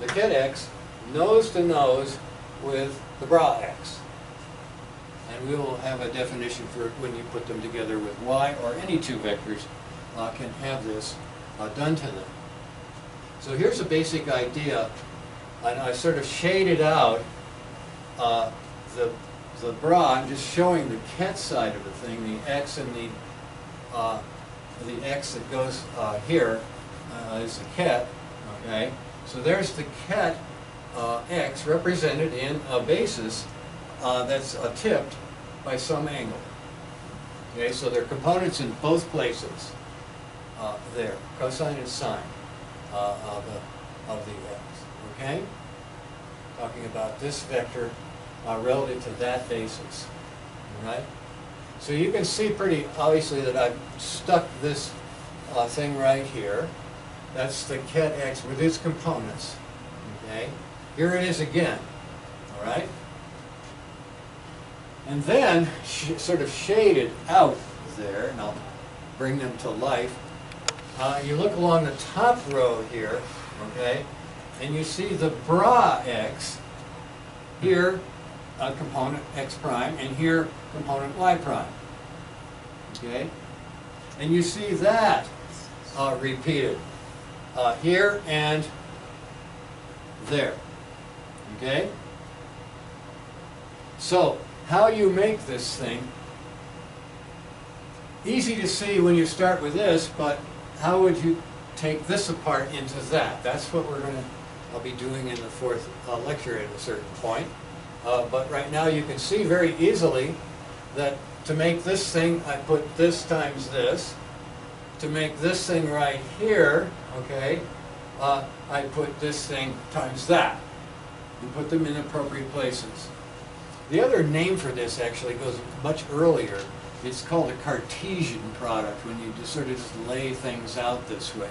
the ket X nose to nose with the bra X. And we will have a definition for it when you put them together with Y, or any two vectors can have this done to them. So here's a basic idea, and I sort of shaded out the bra. I'm just showing the ket side of the thing, the X and the X that goes here is the ket. Okay, so there's the ket X represented in a basis that's tipped by some angle. Okay, so there are components in both places there, cosine and sine of the X. Okay, talking about this vector relative to that basis. All right. So you can see pretty obviously that I've stuck this thing right here. That's the ket X with its components. Okay. Here it is again. All right. And then, sort of shaded out there, and I'll bring them to life, you look along the top row here, okay, and you see the bra X, here component X prime, and here component Y prime, okay? And you see that repeated here and there, okay? So, how you make this thing, easy to see when you start with this, but how would you take this apart into that? That's what I'll be doing in the fourth lecture at a certain point. But right now you can see very easily that to make this thing, I put this times this. To make this thing right here, okay, I put this thing times that, and put them in appropriate places. The other name for this actually goes much earlier. It's called a Cartesian product, when you just sort of just lay things out this way.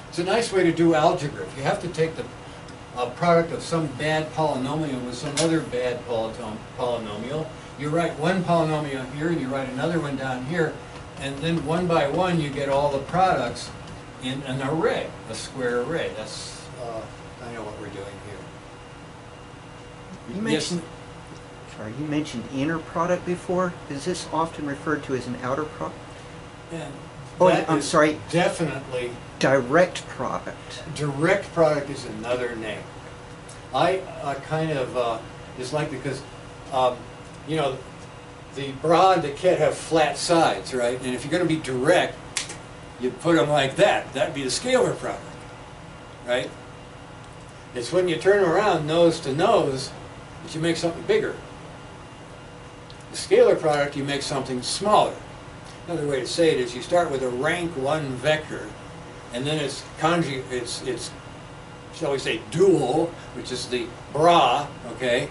It's a nice way to do algebra. If you have to take the product of some bad polynomial with some other bad polynomial, you write one polynomial here and you write another one down here, and then one by one you get all the products in an array, a square array. That's kind of what we're doing here. You mentioned, sorry, you mentioned inner product before. Is this often referred to as an outer product? And Oh, I'm sorry. Definitely. Direct product. Direct product is another name. I kind of is like, because, you know, the bra and the kit have flat sides, right? And if you're going to be direct, you put them like that. That'd be the scalar product, right? It's when you turn around nose to nose that you make something bigger. The scalar product, you make something smaller. Another way to say it is you start with a rank 1 vector, and then it's shall we say, dual, which is the bra, okay?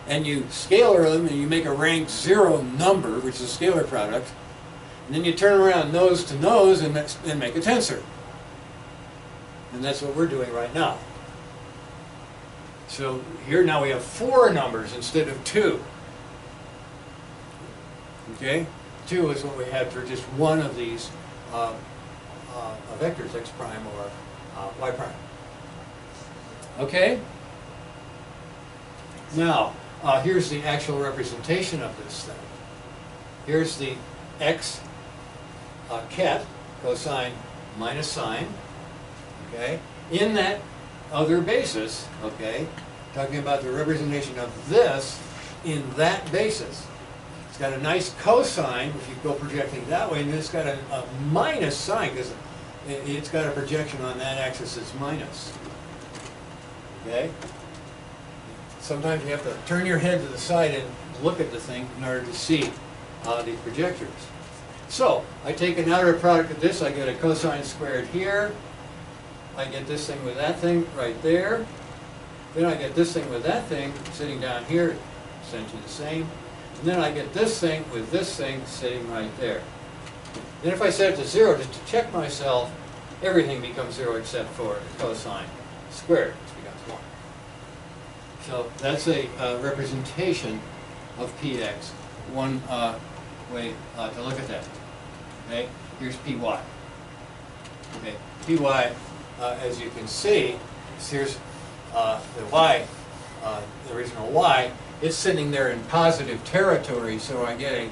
And you scalar them and you make a rank 0 number, which is a scalar product. And then you turn around nose to nose and make a tensor. And that's what we're doing right now. So here now we have 4 numbers instead of 2. Okay? 2 is what we had for just one of these vectors, x prime or y prime. Okay? Now, here's the actual representation of this thing. Here's the x ket, cosine minus sine, okay? In that other basis, okay? Talking about the representation of this in that basis. It's got a nice cosine, if you go projecting that way, and then it's got a minus sign, because it's got a projection on that axis that's minus. Okay? Sometimes you have to turn your head to the side and look at the thing in order to see the projectors. So, I take an outer product of this, I get a cosine squared here, I get this thing with that thing right there, then I get this thing with that thing sitting down here, essentially the same, and then I get this thing with this thing sitting right there. Then if I set it to 0, just to check myself, everything becomes 0 except for the cosine squared, which becomes 1. So that's a representation of px. One way to look at that. Okay, here's py. Okay, py, as you can see, here's the y, the original y. It's sitting there in positive territory, so I get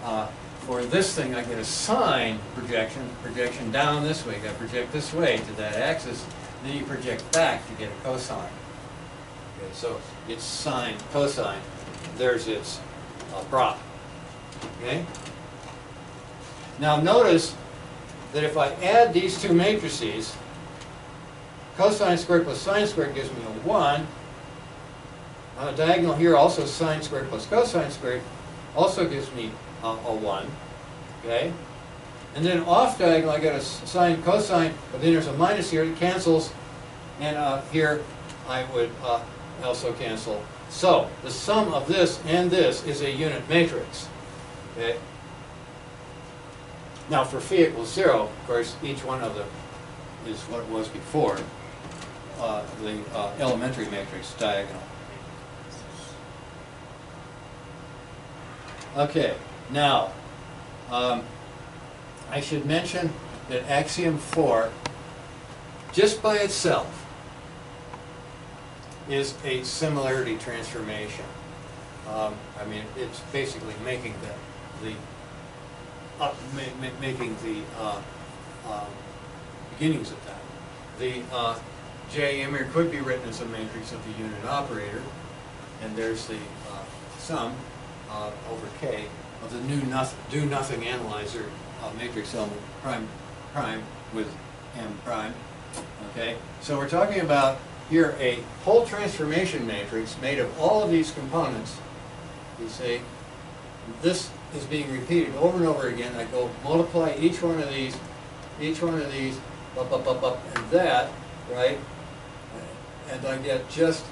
a for this thing, I get a sine projection down this way. You got to project this way to that axis, then you project back to get a cosine. Okay, so it's sine, cosine. There's its prop. Okay. Now notice that if I add these two matrices, cosine squared plus sine squared gives me a 1. On the diagonal here, also sine squared plus cosine squared also gives me a 1. Okay? And then off diagonal, I get a sine cosine, but then there's a minus here, it cancels, and here I would also cancel. So, the sum of this and this is a unit matrix. Okay? Now, for phi equals 0, of course, each one of them is what it was before, the elementary matrix diagonal. Okay, now, I should mention that axiom 4, just by itself, is a similarity transformation. I mean, it's basically making making the beginnings of that. The J here could be written as a matrix of the unit operator, and there's the sum over K of the do nothing analyzer matrix element prime with M prime. Okay, so we're talking about here a whole transformation matrix made of all of these components. You see, this is being repeated over and over again. I go multiply each one of these, up, and that, right? And I get just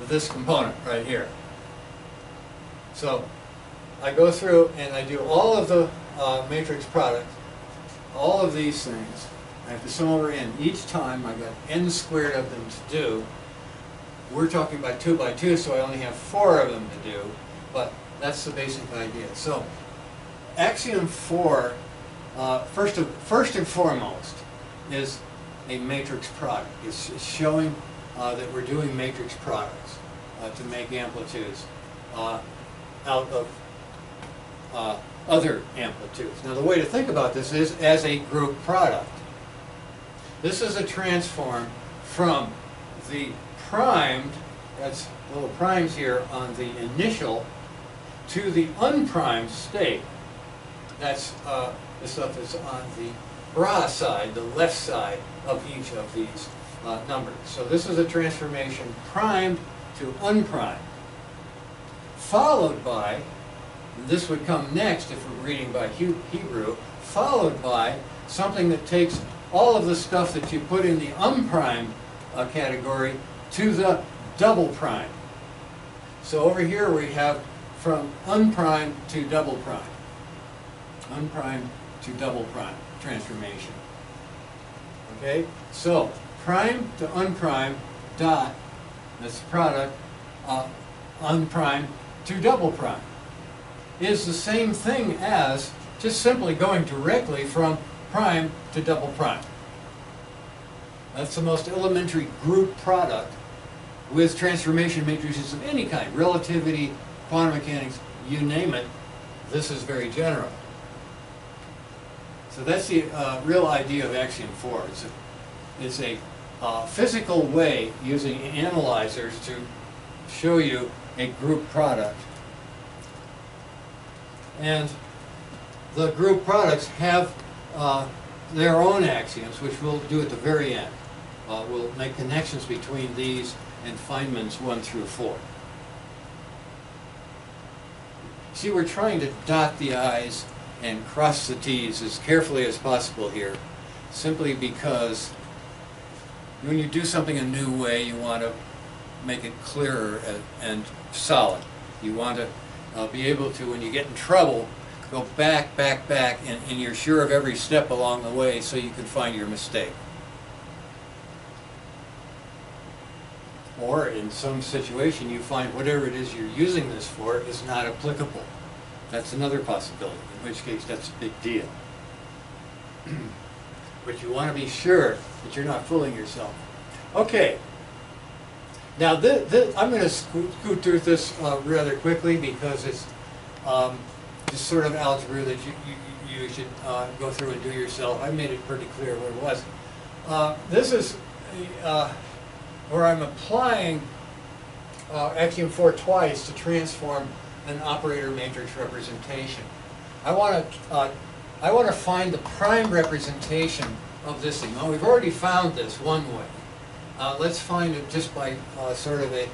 this component right here. So I go through and I do all of the matrix product, all of these things. I have to sum over n. Each time I got n squared of them to do. We're talking about 2 by 2, so I only have 4 of them to do. But that's the basic idea. So axiom 4, first and foremost, is a matrix product. It's showing that we're doing matrix products to make amplitudes out of other amplitudes. Now the way to think about this is as a group product. This is a transform from the primed That's little primes here on the initial to the unprimed state. That's the stuff that's on the bra side, the left side of each of these numbers. So this is a transformation primed to unprimed, followed by, and this would come next if we're reading by Hebrew, followed by something that takes all of the stuff that you put in the unprimed category to the double prime. So over here we have from unprimed to double prime. Unprimed to double prime transformation. Okay? So prime to unprime dot, that's the product, unprime to double prime, is the same thing as just simply going directly from prime to double prime. That's the most elementary group product with transformation matrices of any kind, relativity, quantum mechanics, you name it. This is very general. So that's the real idea of axiom 4. It's a physical way using analyzers to show you a group product. And the group products have their own axioms, which we'll do at the very end. We'll make connections between these and Feynman's 1 through 4. See, we're trying to dot the I's and cross the T's as carefully as possible here, simply because when you do something a new way, you want to make it clearer and solid. You want to be able to, when you get in trouble, go back, and you're sure of every step along the way so you can find your mistake. Or in some situation you find whatever it is you're using this for is not applicable. That's another possibility, in which case that's a big deal. But you want to be sure that you're not fooling yourself. Okay. Now I'm going to scoot through this rather quickly because it's just sort of algebra that you should go through and do yourself. I made it pretty clear what it was. This is where I'm applying axiom 4 twice to transform an operator matrix representation. I want to find the prime representation of this thing. Well, we've already found this one way. Let's find it just by sort of a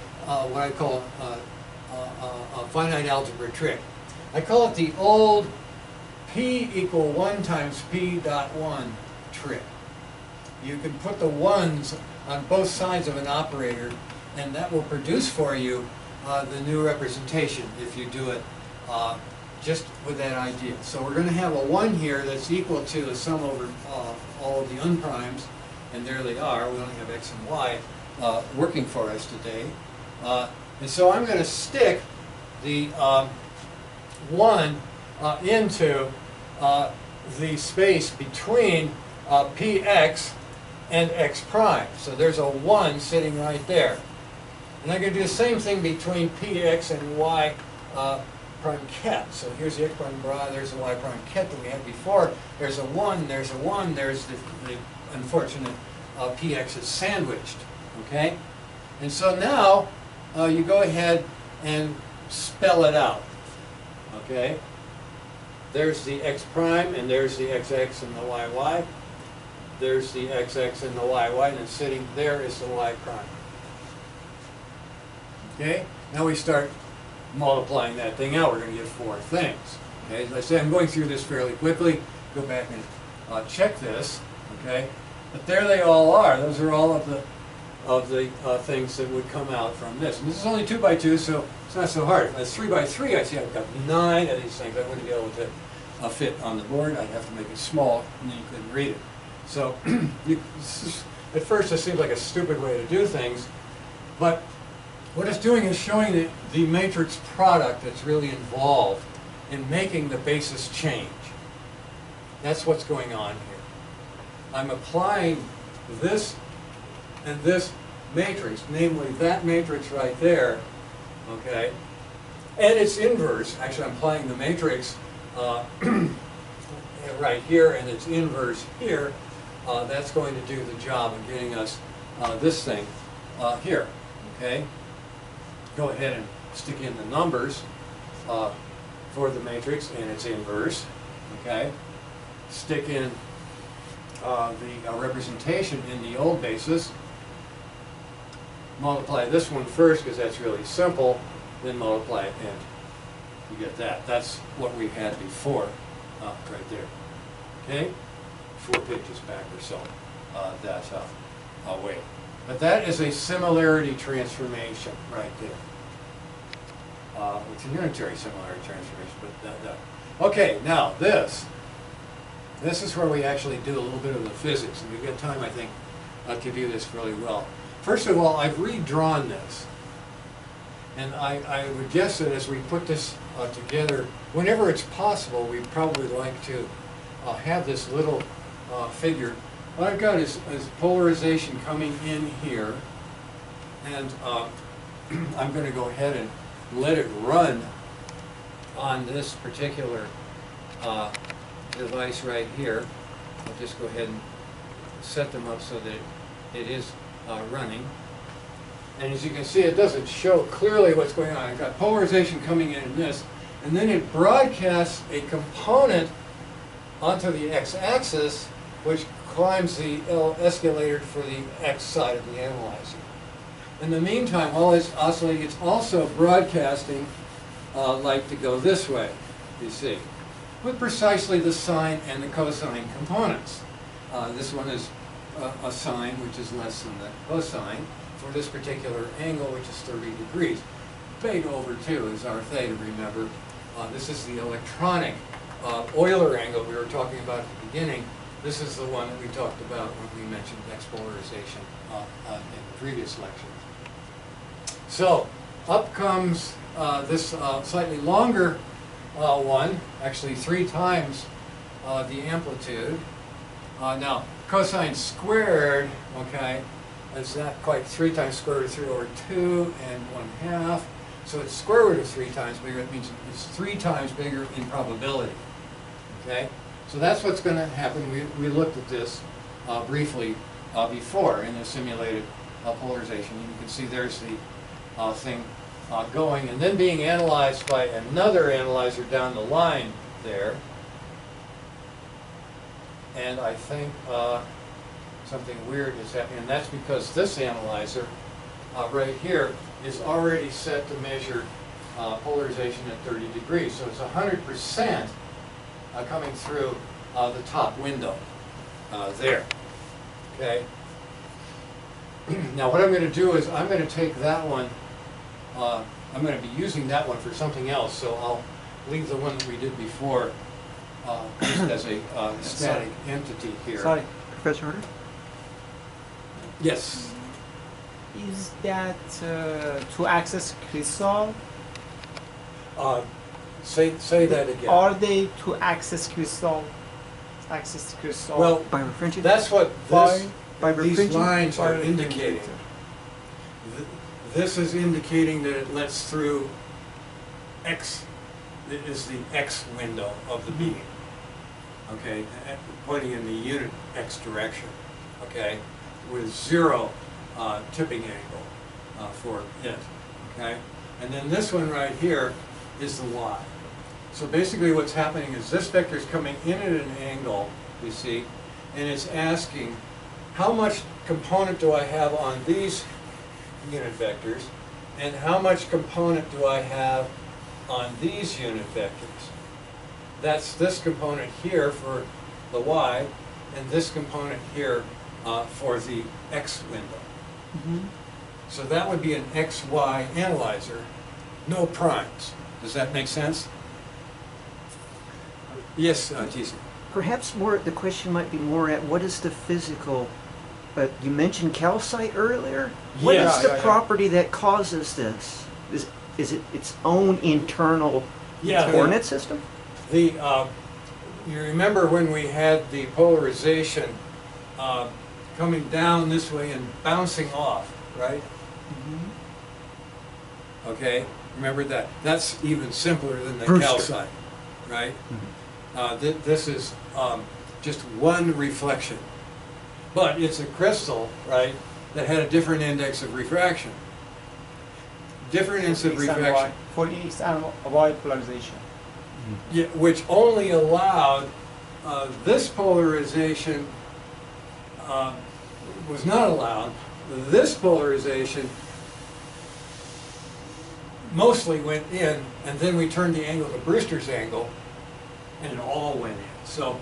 what I call a finite algebra trick. I call it the old P equal 1 times P dot 1 trick. You can put the ones on both sides of an operator, and that will produce for you the new representation if you do it just with that idea. So we're going to have a 1 here that's equal to the sum over all of the unprimes, and there they are. We only have x and y working for us today. And so I'm going to stick the 1 into the space between px and x prime. So there's a 1 sitting right there. And I'm going to do the same thing between px and y prime ket. So here's the x prime bra, there's the y prime ket that we had before. There's a 1, there's a 1, there's the unfortunate px is sandwiched. Okay? And so now you go ahead and spell it out. Okay? There's the x prime, and there's the xx and the yy. There's the xx and the yy, and then sitting there is the y prime. Okay? Now we start multiplying that thing out. We're going to get 4 things. Okay? As I say, I'm going through this fairly quickly. Go back and check this. Okay? But there they all are. Those are all of the things that would come out from this. And this is only 2 by 2, so it's not so hard. If it's 3 by 3, I see I've got 9 of these things. I wouldn't be able to fit on the board. I'd have to make it small, and then you couldn't read it. So at first it seems like a stupid way to do things, but what it's doing is showing the matrix product that's really involved in making the basis change. That's what's going on here. I'm applying this and this matrix, namely that matrix right there, okay, and its inverse. Actually, I'm applying the matrix right here and its inverse here. That's going to do the job of getting us this thing here, okay? go ahead and stick in the numbers for the matrix and its inverse, okay? Stick in the representation in the old basis. Multiply this one first because that's really simple, then multiply it and you get that. That's what we had before, right there. Okay? 4 pages back or so. That's way. But that is a similarity transformation right there. It's a unitary similarity transformation, but that. Okay, now this is where we actually do a little bit of the physics, and we've got time, I think, to do this really well. First of all, I've redrawn this, and I would guess that as we put this together, whenever it's possible, we'd probably like to have this little figure. What I've got is polarization coming in here, and I'm going to go ahead and let it run on this particular device right here. I'll just go ahead and set them up so that it is running. And as you can see, it doesn't show clearly what's going on. I've got polarization coming in this, and then it broadcasts a component onto the x-axis, which climbs the escalator for the x side of the analyzer. In the meantime, while it's oscillating, it's also broadcasting light to go this way, you see, with precisely the sine and the cosine components. This one is a sine, which is less than the cosine, for this particular angle, which is 30 degrees. Beta over 2 is our theta, remember. This is the electronic Euler angle we were talking about at the beginning. This is the one that we talked about when we mentioned x-polarization in the previous lecture. So, up comes this slightly longer one, actually 3 times the amplitude. Now, cosine squared, okay, is not quite 3 times square root of 3 over 2 and 1/2. So it's square root of 3 times bigger. It means it's 3 times bigger in probability. Okay? So that's what's going to happen. We looked at this briefly before in the simulated polarization. And you can see there's the thing going and then being analyzed by another analyzer down the line there. And I think something weird is happening, and that's because this analyzer right here is already set to measure polarization at 30 degrees. So it's 100% coming through the top window there. Okay. Now what I'm going to do is I'm going to take that one, I'm going to be using that one for something else, so I'll leave the one that we did before just as a static entity here. Sorry. Professor Harter? Yes. Is that to access crystal? Say that again. Are they to access crystal? Access the crystal? Well, By refringent? that's what By these refringent? lines are By indicating. This is indicating that it lets through X. It is the X window of the beam. Okay, pointing in the unit X direction. Okay, with 0 tipping angle for it. Okay, and then this one right here is the Y. So basically what's happening is this vector is coming in at an angle, you see, and it's asking how much component do I have on these unit vectors and how much component do I have on these unit vectors. That's this component here for the Y and this component here for the X window. Mm-hmm. So that would be an XY analyzer, no primes. Does that make sense? Yes, Jason. Perhaps the question might be more at what is the physical, you mentioned calcite earlier? What Yes. is the property that causes this? Is it its own internal coordinate system? You remember when we had the polarization coming down this way and bouncing off, right? Mm-hmm. Okay, remember that. That's even simpler than the Brewster. calcite, right? Mm-hmm. This is just one reflection. But it's a crystal, right, that had a different index of refraction. difference of X and refraction. Y, for X and Y polarization. Yeah, which only allowed this polarization was not allowed. This polarization mostly went in, and then we turned the angle to Brewster's angle, and it all went in. So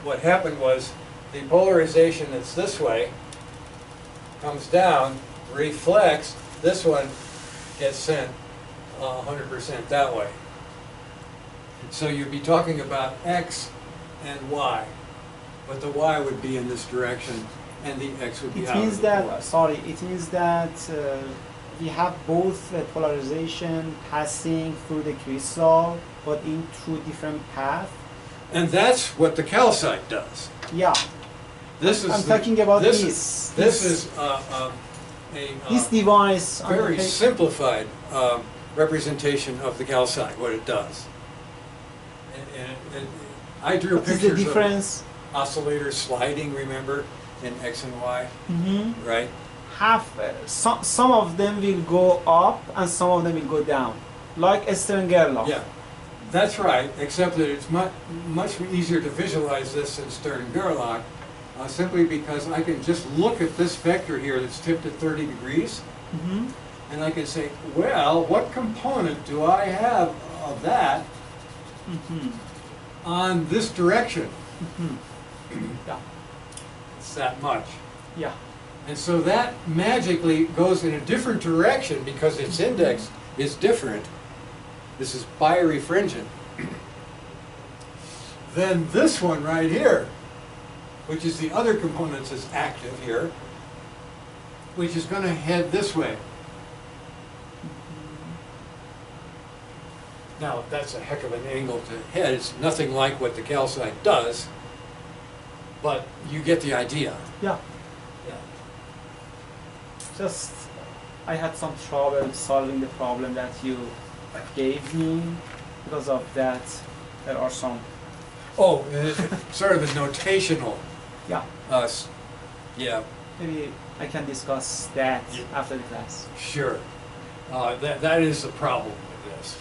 what happened was the polarization that's this way comes down, reflects, this one gets sent 100% that way. So you'd be talking about X and Y, but the Y would be in this direction and the X would be It out means of the that, Y. sorry, it means that we have both polarization passing through the crystal, but in two different paths. And that's what the calcite does. Yeah, This is I'm talking about this. this. This is This device. on the very page- simplified representation of the calcite, what it does. And I drew What is the pictures of difference? oscillators sliding, remember, in X and Y, right? Some of them will go up and some of them will go down, like a Stern-Gerlach. Yeah, that's right, except that it's much easier to visualize this in Stern-Gerlach, simply because I can just look at this vector here that's tipped at 30 degrees, and I can say, well, what component do I have of that on this direction? Yeah. It's that much. Yeah. And so that magically goes in a different direction because its index is different. This is birefringent. Then this one right here, which is the other component that's active here, which is going to head this way. Now, that's a heck of an angle to head. It's nothing like what the calcite does, but you get the idea. Yeah. Yeah. Just, I had some trouble solving the problem that you gave me. Because of that, there are some. Oh, sort of a notational. Yeah. Yeah, Maybe I can discuss that Yeah. after the class. sure. That is the problem with this.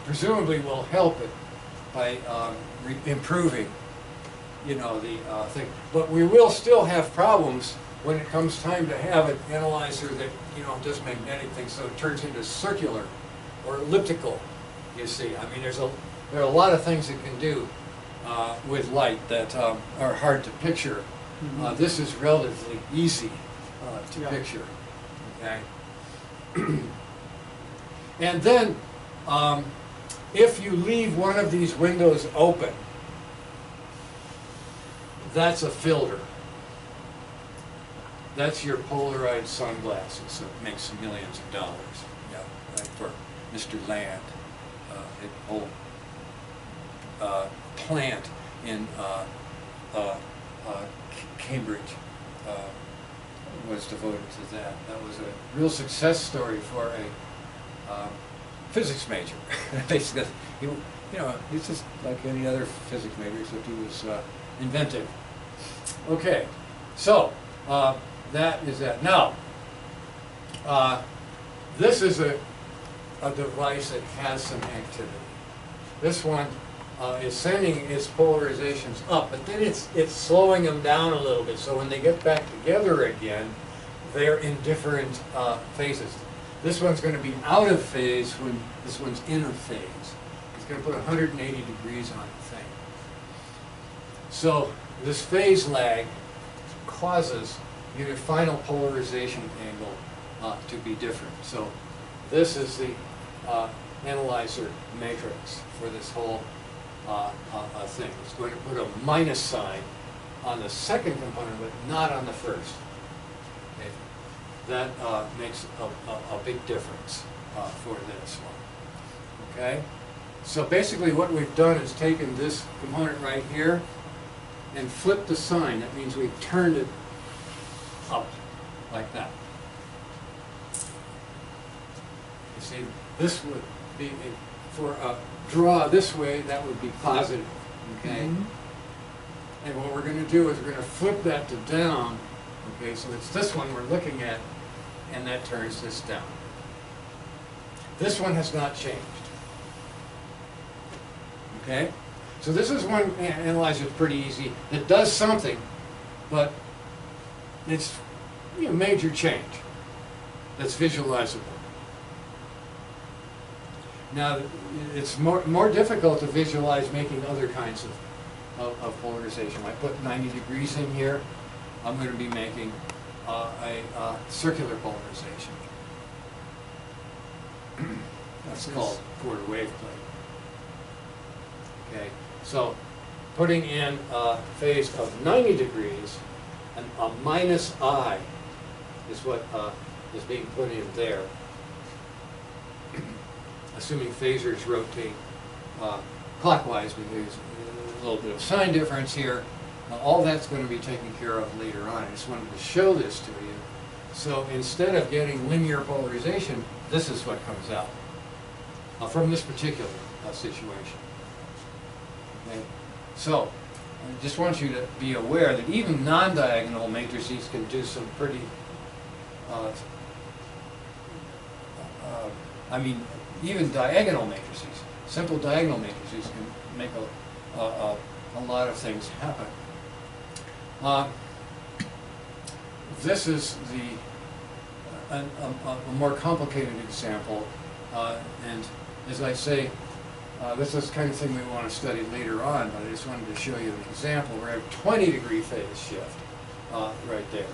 Presumably we'll help it by improving, you know, the thing. But we will still have problems when it comes time to have an analyzer that, you know, does magnetic things, so it turns into circular or elliptical, you see. I mean, there are a lot of things it can do with light that are hard to picture. This is relatively easy to Yeah. picture, okay? And then, if you leave one of these windows open, that's a filter. That's your Polaroid sunglasses that makes millions of dollars. Yeah, right, for Mr. Land, a whole plant in Cambridge was devoted to that. That was a real success story for a physics major. Basically, you know, he's just like any other physics major, except he was inventive. Okay, so that is that. Now, this is a device that has some activity. This one is sending its polarizations up, but then it's slowing them down a little bit. So when they get back together again, they're in different phases. This one's going to be out of phase when this one's in a phase. It's going to put 180 degrees on the thing. So this phase lag causes your final polarization angle to be different. So this is the analyzer matrix for this whole thing. It's going to put a minus sign on the second component, but not on the first. Okay. That makes a big difference for this one. Okay? So basically what we've done is taken this component right here and flipped the sign. That means we've turned it up like that. You see, this would be, for a draw this way, that would be positive, okay? And what we're going to do is we're going to flip that to down, okay? So it's this one we're looking at, and that turns this down. This one has not changed. Okay? So this is one analyzer that's pretty easy. It does something, but it's a major change that's visualizable. Now, it's more difficult to visualize making other kinds of polarization. I put 90 degrees in here. I'm going to be making a circular polarization. That's called quarter wave plate. Okay, so putting in a phase of 90 degrees, and a minus I is what is being put in there. Assuming phasors rotate clockwise, because there's a little bit of sign difference here. All that's going to be taken care of later on. I just wanted to show this to you. So instead of getting linear polarization, this is what comes out from this particular situation. Okay? So I just want you to be aware that even non-diagonal matrices can do some pretty, even diagonal matrices, simple diagonal matrices can make a lot of things happen. This is a more complicated example, and as I say, this is the kind of thing we want to study later on, but I just wanted to show you an example where I have 20-degree phase shift right there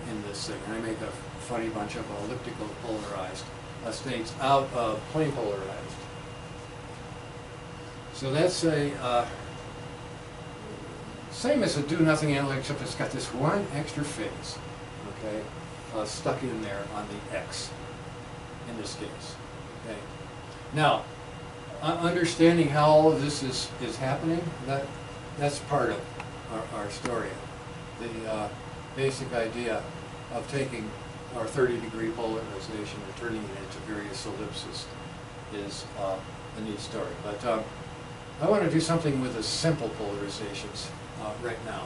in this thing. And I make a funny bunch of elliptical polarized states out of plane polarized. So that's a same as a do-nothing analytic, except it's got this one extra phase, okay, stuck in there on the X in this case. Okay. Now, understanding how all of this is happening, that's part of our story. The basic idea of taking our 30-degree polarization and turning it into various ellipses is a neat story. But I want to do something with the simple polarizations right now.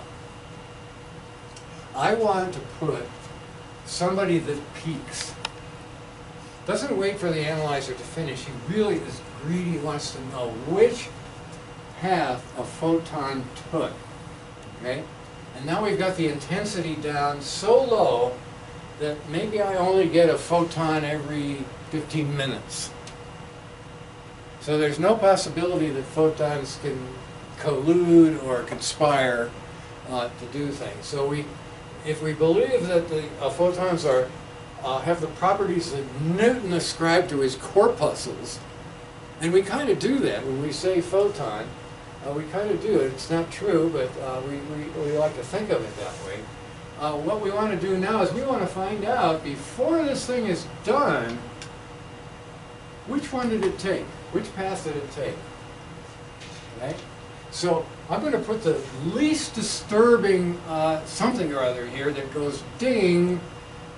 I want to put somebody that peaks. Doesn't wait for the analyzer to finish. He really is greedy, wants to know which path a photon took. Okay? And now we've got the intensity down so low that maybe I only get a photon every 15 minutes. So there's no possibility that photons can collude or conspire to do things. So if we believe that the photons have the properties that Newton ascribed to his corpuscles, and we kind of do that when we say photon, we kind of do it. It's not true, but we like to think of it that way. What we want to do now is we want to find out, before this thing is done, which one did it take? Which path did it take? Okay? So I'm going to put the least disturbing something or other here that goes ding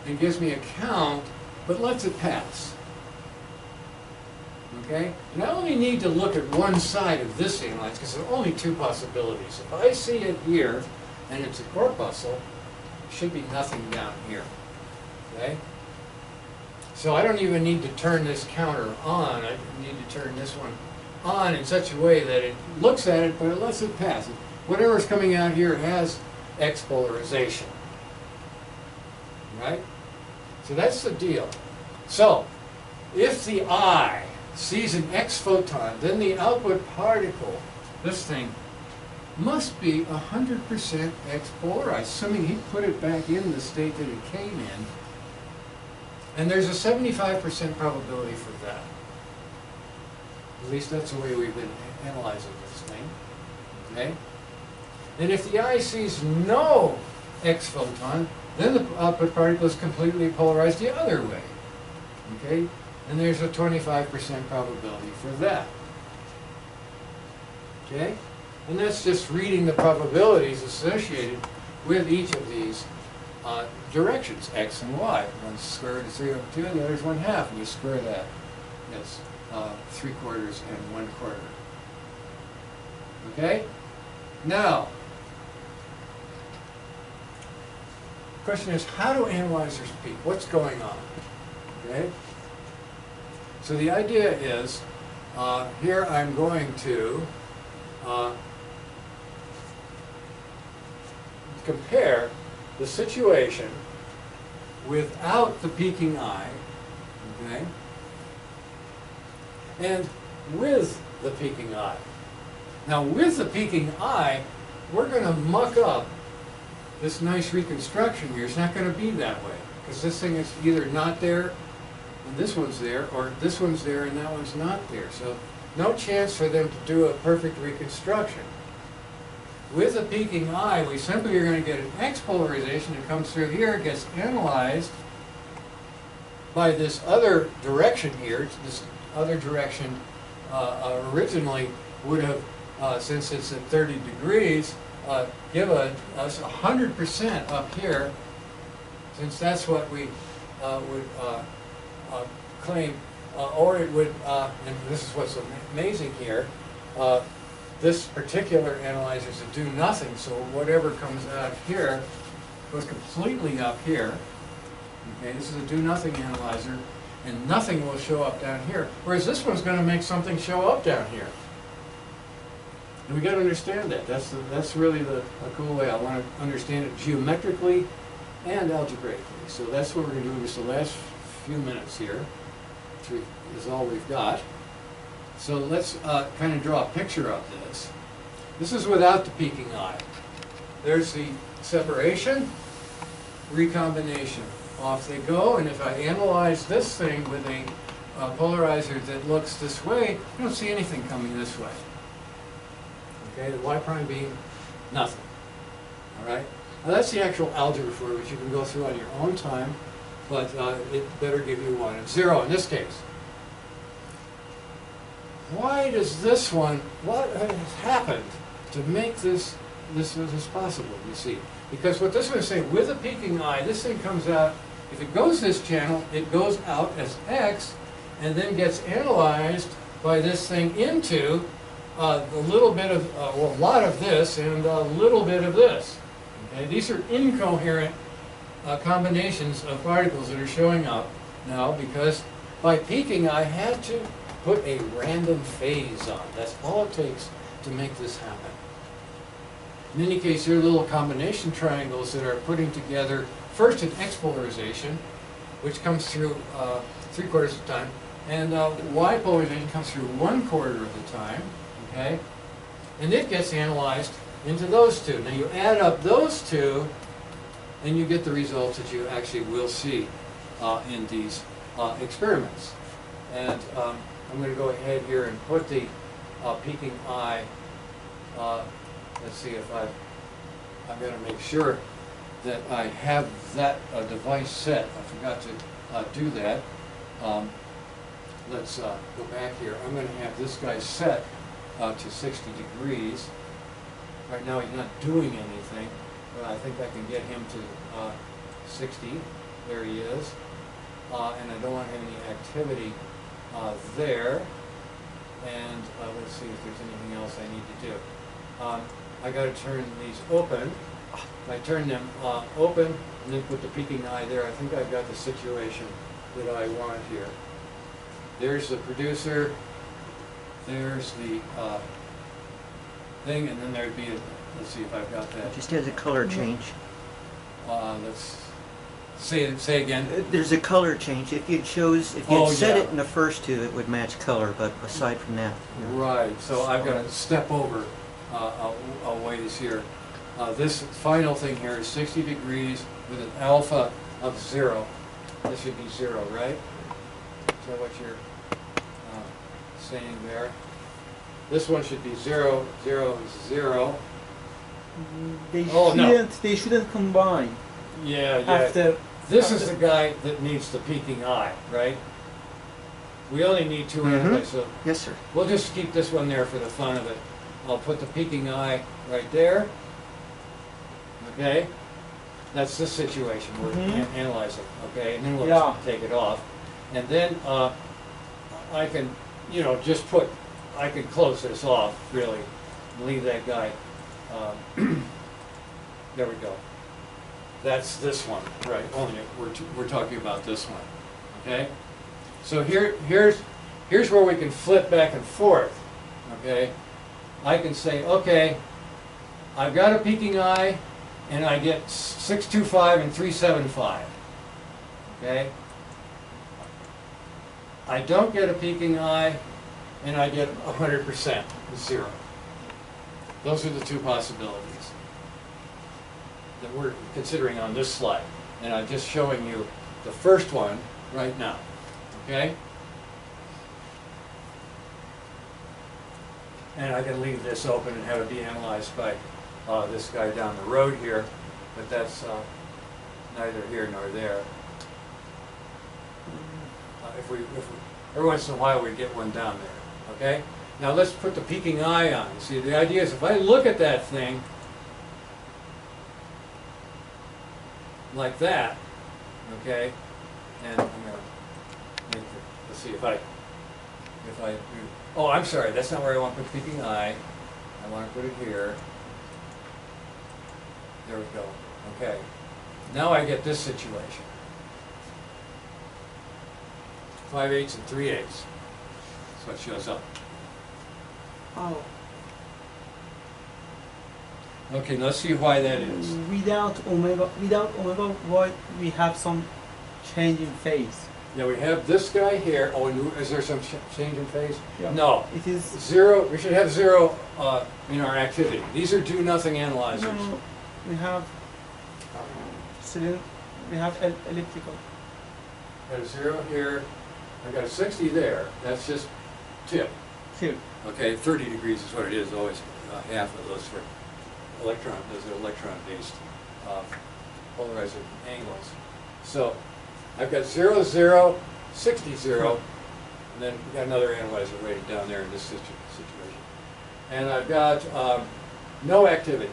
and gives me a count, but lets it pass. Okay? And I only need to look at one side of this analyze because there are only two possibilities. If I see it here and it's a corpuscle, there should be nothing down here. Okay? So I don't even need to turn this counter on. I need to turn this one on in such a way that it looks at it, but it lets it pass. Whatever's coming out here has X polarization. Right? So that's the deal. So, if the eye sees an X photon, then the output particle, this thing, must be 100% X polarized, assuming he put it back in the state that it came in. And there's a 75% probability for that. At least that's the way we've been analyzing this thing. Okay? And if the eye sees no X photon, then the output particle is completely polarized the other way. Okay? And there's a 25% probability for that. Okay? And that's just reading the probabilities associated with each of these directions, X and Y. One's square root of 3 over 2, and the other's 1/2, and you square that. That's 3/4 and 1/4. Okay? Now, question is, how do analyzers peak? What's going on? Okay? So the idea is, here I'm going to compare the situation without the peaking eye, okay, and with the peaking eye. Now, with the peaking eye, we're going to muck up this nice reconstruction here. It's not going to be that way, because this thing is either not there, and this one's there, or this one's there and that one's not there. So no chance for them to do a perfect reconstruction. With a peaking eye, we simply are going to get an X polarization that comes through here, gets analyzed by this other direction here. This other direction originally would have, since it's at 30 degrees, given us 100% up here, since that's what we would claim, or it would, and this is what's amazing here, this particular analyzer is a do nothing, so whatever comes out here goes completely up here. Okay, this is a do nothing analyzer, and nothing will show up down here. Whereas this one's going to make something show up down here. And we got to understand that. That's really a cool way. I want to understand it geometrically and algebraically. So that's what we're going to do in just the last few minutes here, which is all we've got. So let's kind of draw a picture of this. This is without the peaking eye. There's the separation, recombination. Off they go, and if I analyze this thing with a polarizer that looks this way, I don't see anything coming this way. Okay, the y prime being nothing. All right? Now that's the actual algebra for it, which you can go through on your own time, but it better give you 1 and 0 in this case. Why does this one, what has happened to make this possible, you see? Because what this one is saying, with a peaking eye, this thing comes out, if it goes this channel, it goes out as X, and then gets analyzed by this thing into a little bit of, well, a lot of this and a little bit of this. Okay? These are incoherent combinations of particles that are showing up now, because by peaking, I had to put a random phase on. That's all it takes to make this happen. In any case, here are little combination triangles that are putting together first an X polarization, which comes through 3/4 of the time, and Y polarization comes through 1/4 of the time, okay? And it gets analyzed into those two. Now you add up those two, and you get the results that you actually will see in these experiments. And I'm going to go ahead here and put the peaking eye. Let's see if I've got to make sure that I have that device set. I forgot to do that. Let's go back here. I'm going to have this guy set to 60 degrees. Right now he's not doing anything, but I think I can get him to 60. There he is. And I don't want any activity there. And let's see if there's anything else I need to do. I got to turn these open. If I turn them open and then put the peaking eye there, I think I've got the situation that I want here. There's the producer, there's the thing, and then there'd be let's see if I've got that. It just has a color change. Let's say again. There's a color change. If you had set yeah. it in the first two, it would match color, but aside from that. You know. Right, so I've got to step over a ways here. This final thing here is 60 degrees with an alpha of 0. This should be 0, right? Is that what you're saying there? This one should be 0, 0, 0. They shouldn't combine. Yeah. This is the guy that needs the peaking eye, right? We only need 2 analytes, so Yes, sir. we'll just keep this one there for the fun of it. I'll put the peaking eye right there. Okay? That's the situation we're analyzing, okay? And then we'll take it off. And then I can, just I can close this off, really, and leave that guy. There we go. that's this one, right? Only we're talking about this one, okay? So here's where we can flip back and forth, okay? I can say, okay, I've got a peaking eye, and I get 625 and 375, okay? I don't get a peaking eye, and I get 100%, 0. Those are the two possibilities that we're considering on this slide. And I'm just showing you the first one right now, okay? And I can leave this open and have it be analyzed by this guy down the road here, but that's neither here nor there. Every once in a while we get one down there, okay? Now let's put the peaking eye on. See, the idea is if I look at that thing like that, okay, and I'm going to make let's see if I do, oh, I'm sorry, that's not where I want to put the peaking eye. I want to put it here. There we go. Okay. Now I get this situation. 5/8 and 3/8. That's what shows up. Oh. Okay, let's see why that is. Without omega, why we have some change in phase? Yeah, we have this guy here. Oh, and is there some change in phase? Yeah. No. It is 0. We should have 0 in our activity. These are do-nothing analyzers. no. We have elliptical. Got a 0 here. I got a 60 there. That's just tip. Here. Okay, 30 degrees is what it is. Always half of those for electron. Those are electron-based polarizer angles. So I've got 0, 0, 60, 0, and then we got another analyzer waiting down there in this situation. And I've got no activity.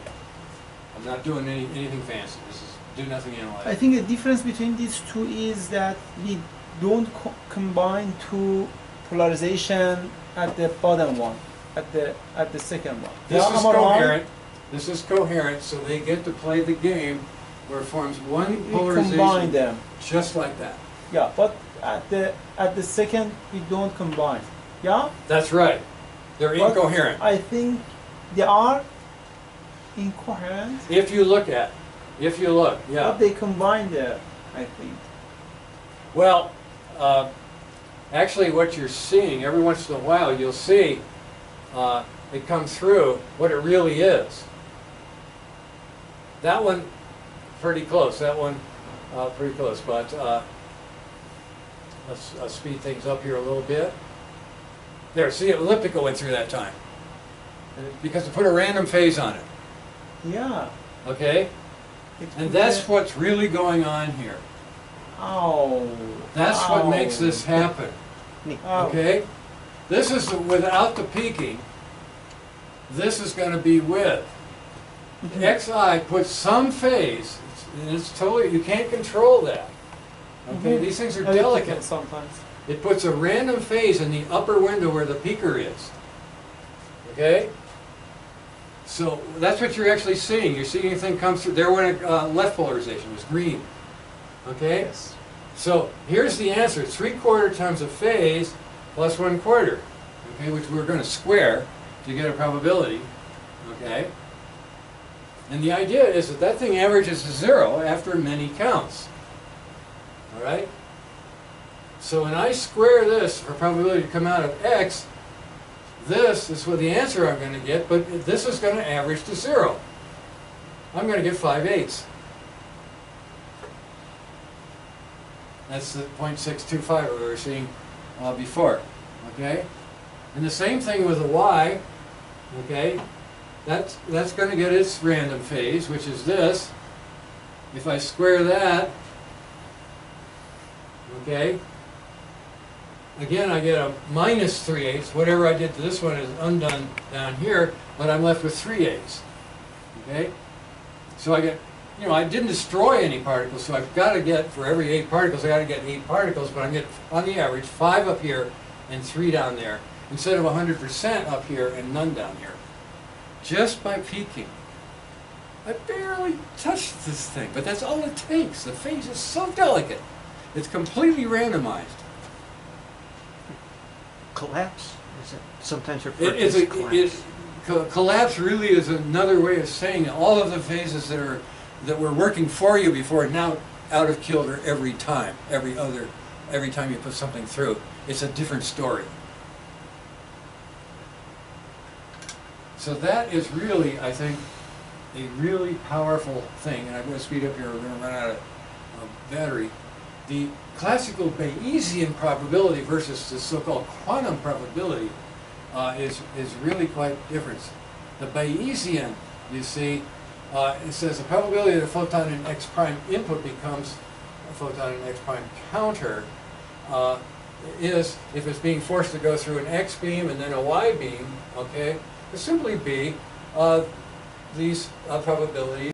I'm not doing anything fancy. This is do-nothing analyzer. I think the difference between these two is that we don't combine two polarization at the bottom one, at the second one. This Yeah, is am I wrong? coherent. This is coherent, so they get to play the game where it forms one We polarization, combine them. just like that. Yeah, but at the second we don't combine. Yeah. That's right. They're But incoherent. I think they are incoherent. If you look, yeah. But they combine there, I think. Well, actually what you're seeing, every once in a while you'll see it come through what it really is. That one, pretty close. That one, pretty close. But let's speed things up here a little bit. There, see, elliptical went through that time. Because it put a random phase on it. Yeah. Okay? And that's what's really going on here. Oh. That's what makes this happen. Oh. Okay? This is without the peaking. This is going to be with. Xi puts some phase, and it's totally, you can't control that. Okay? These things are delicate. Sometimes. It puts a random phase in the upper window where the peaker is. Okay? So that's what you're actually seeing. You're seeing anything come through. There when left polarization was green. Okay? Yes. So here's the answer. 3/4 times a phase plus 1/4. Okay, which we're going to square to get a probability. Okay? And the idea is that that thing averages to 0 after many counts. All right? So when I square this for probability to come out of X, this is what the answer I'm going to get, but this is going to average to 0. I'm going to get 5/8. That's the 0.625 that we were seeing before. Okay? And the same thing with the Y. Okay? That's going to get its random phase, which is this. If I square that, okay, again I get a minus 3/8. Whatever I did to this one is undone down here, but I'm left with 3/8. Okay? So I get, you know, I didn't destroy any particles, so I've got to get, for every 8 particles, I got to get 8 particles, but I get, on the average, 5 up here and 3 down there, instead of 100% up here and none down here. Just by peaking. I barely touched this thing, but that's all it takes. The phase is so delicate. It's completely randomized. Collapse? Is it sometimes referred to as collapse? Collapse really is another way of saying that all of the phases that were working for you before are now out of kilter every time. Every time you put something through, it's a different story. So that is really, I think, a really powerful thing. And I'm going to speed up here. We're going to run out of battery. The classical Bayesian probability versus the so-called quantum probability is really quite different. The Bayesian, you see, it says the probability that a photon in X prime input becomes a photon in X prime counter is, if it's being forced to go through an X beam and then a Y beam, okay, it simply be these probabilities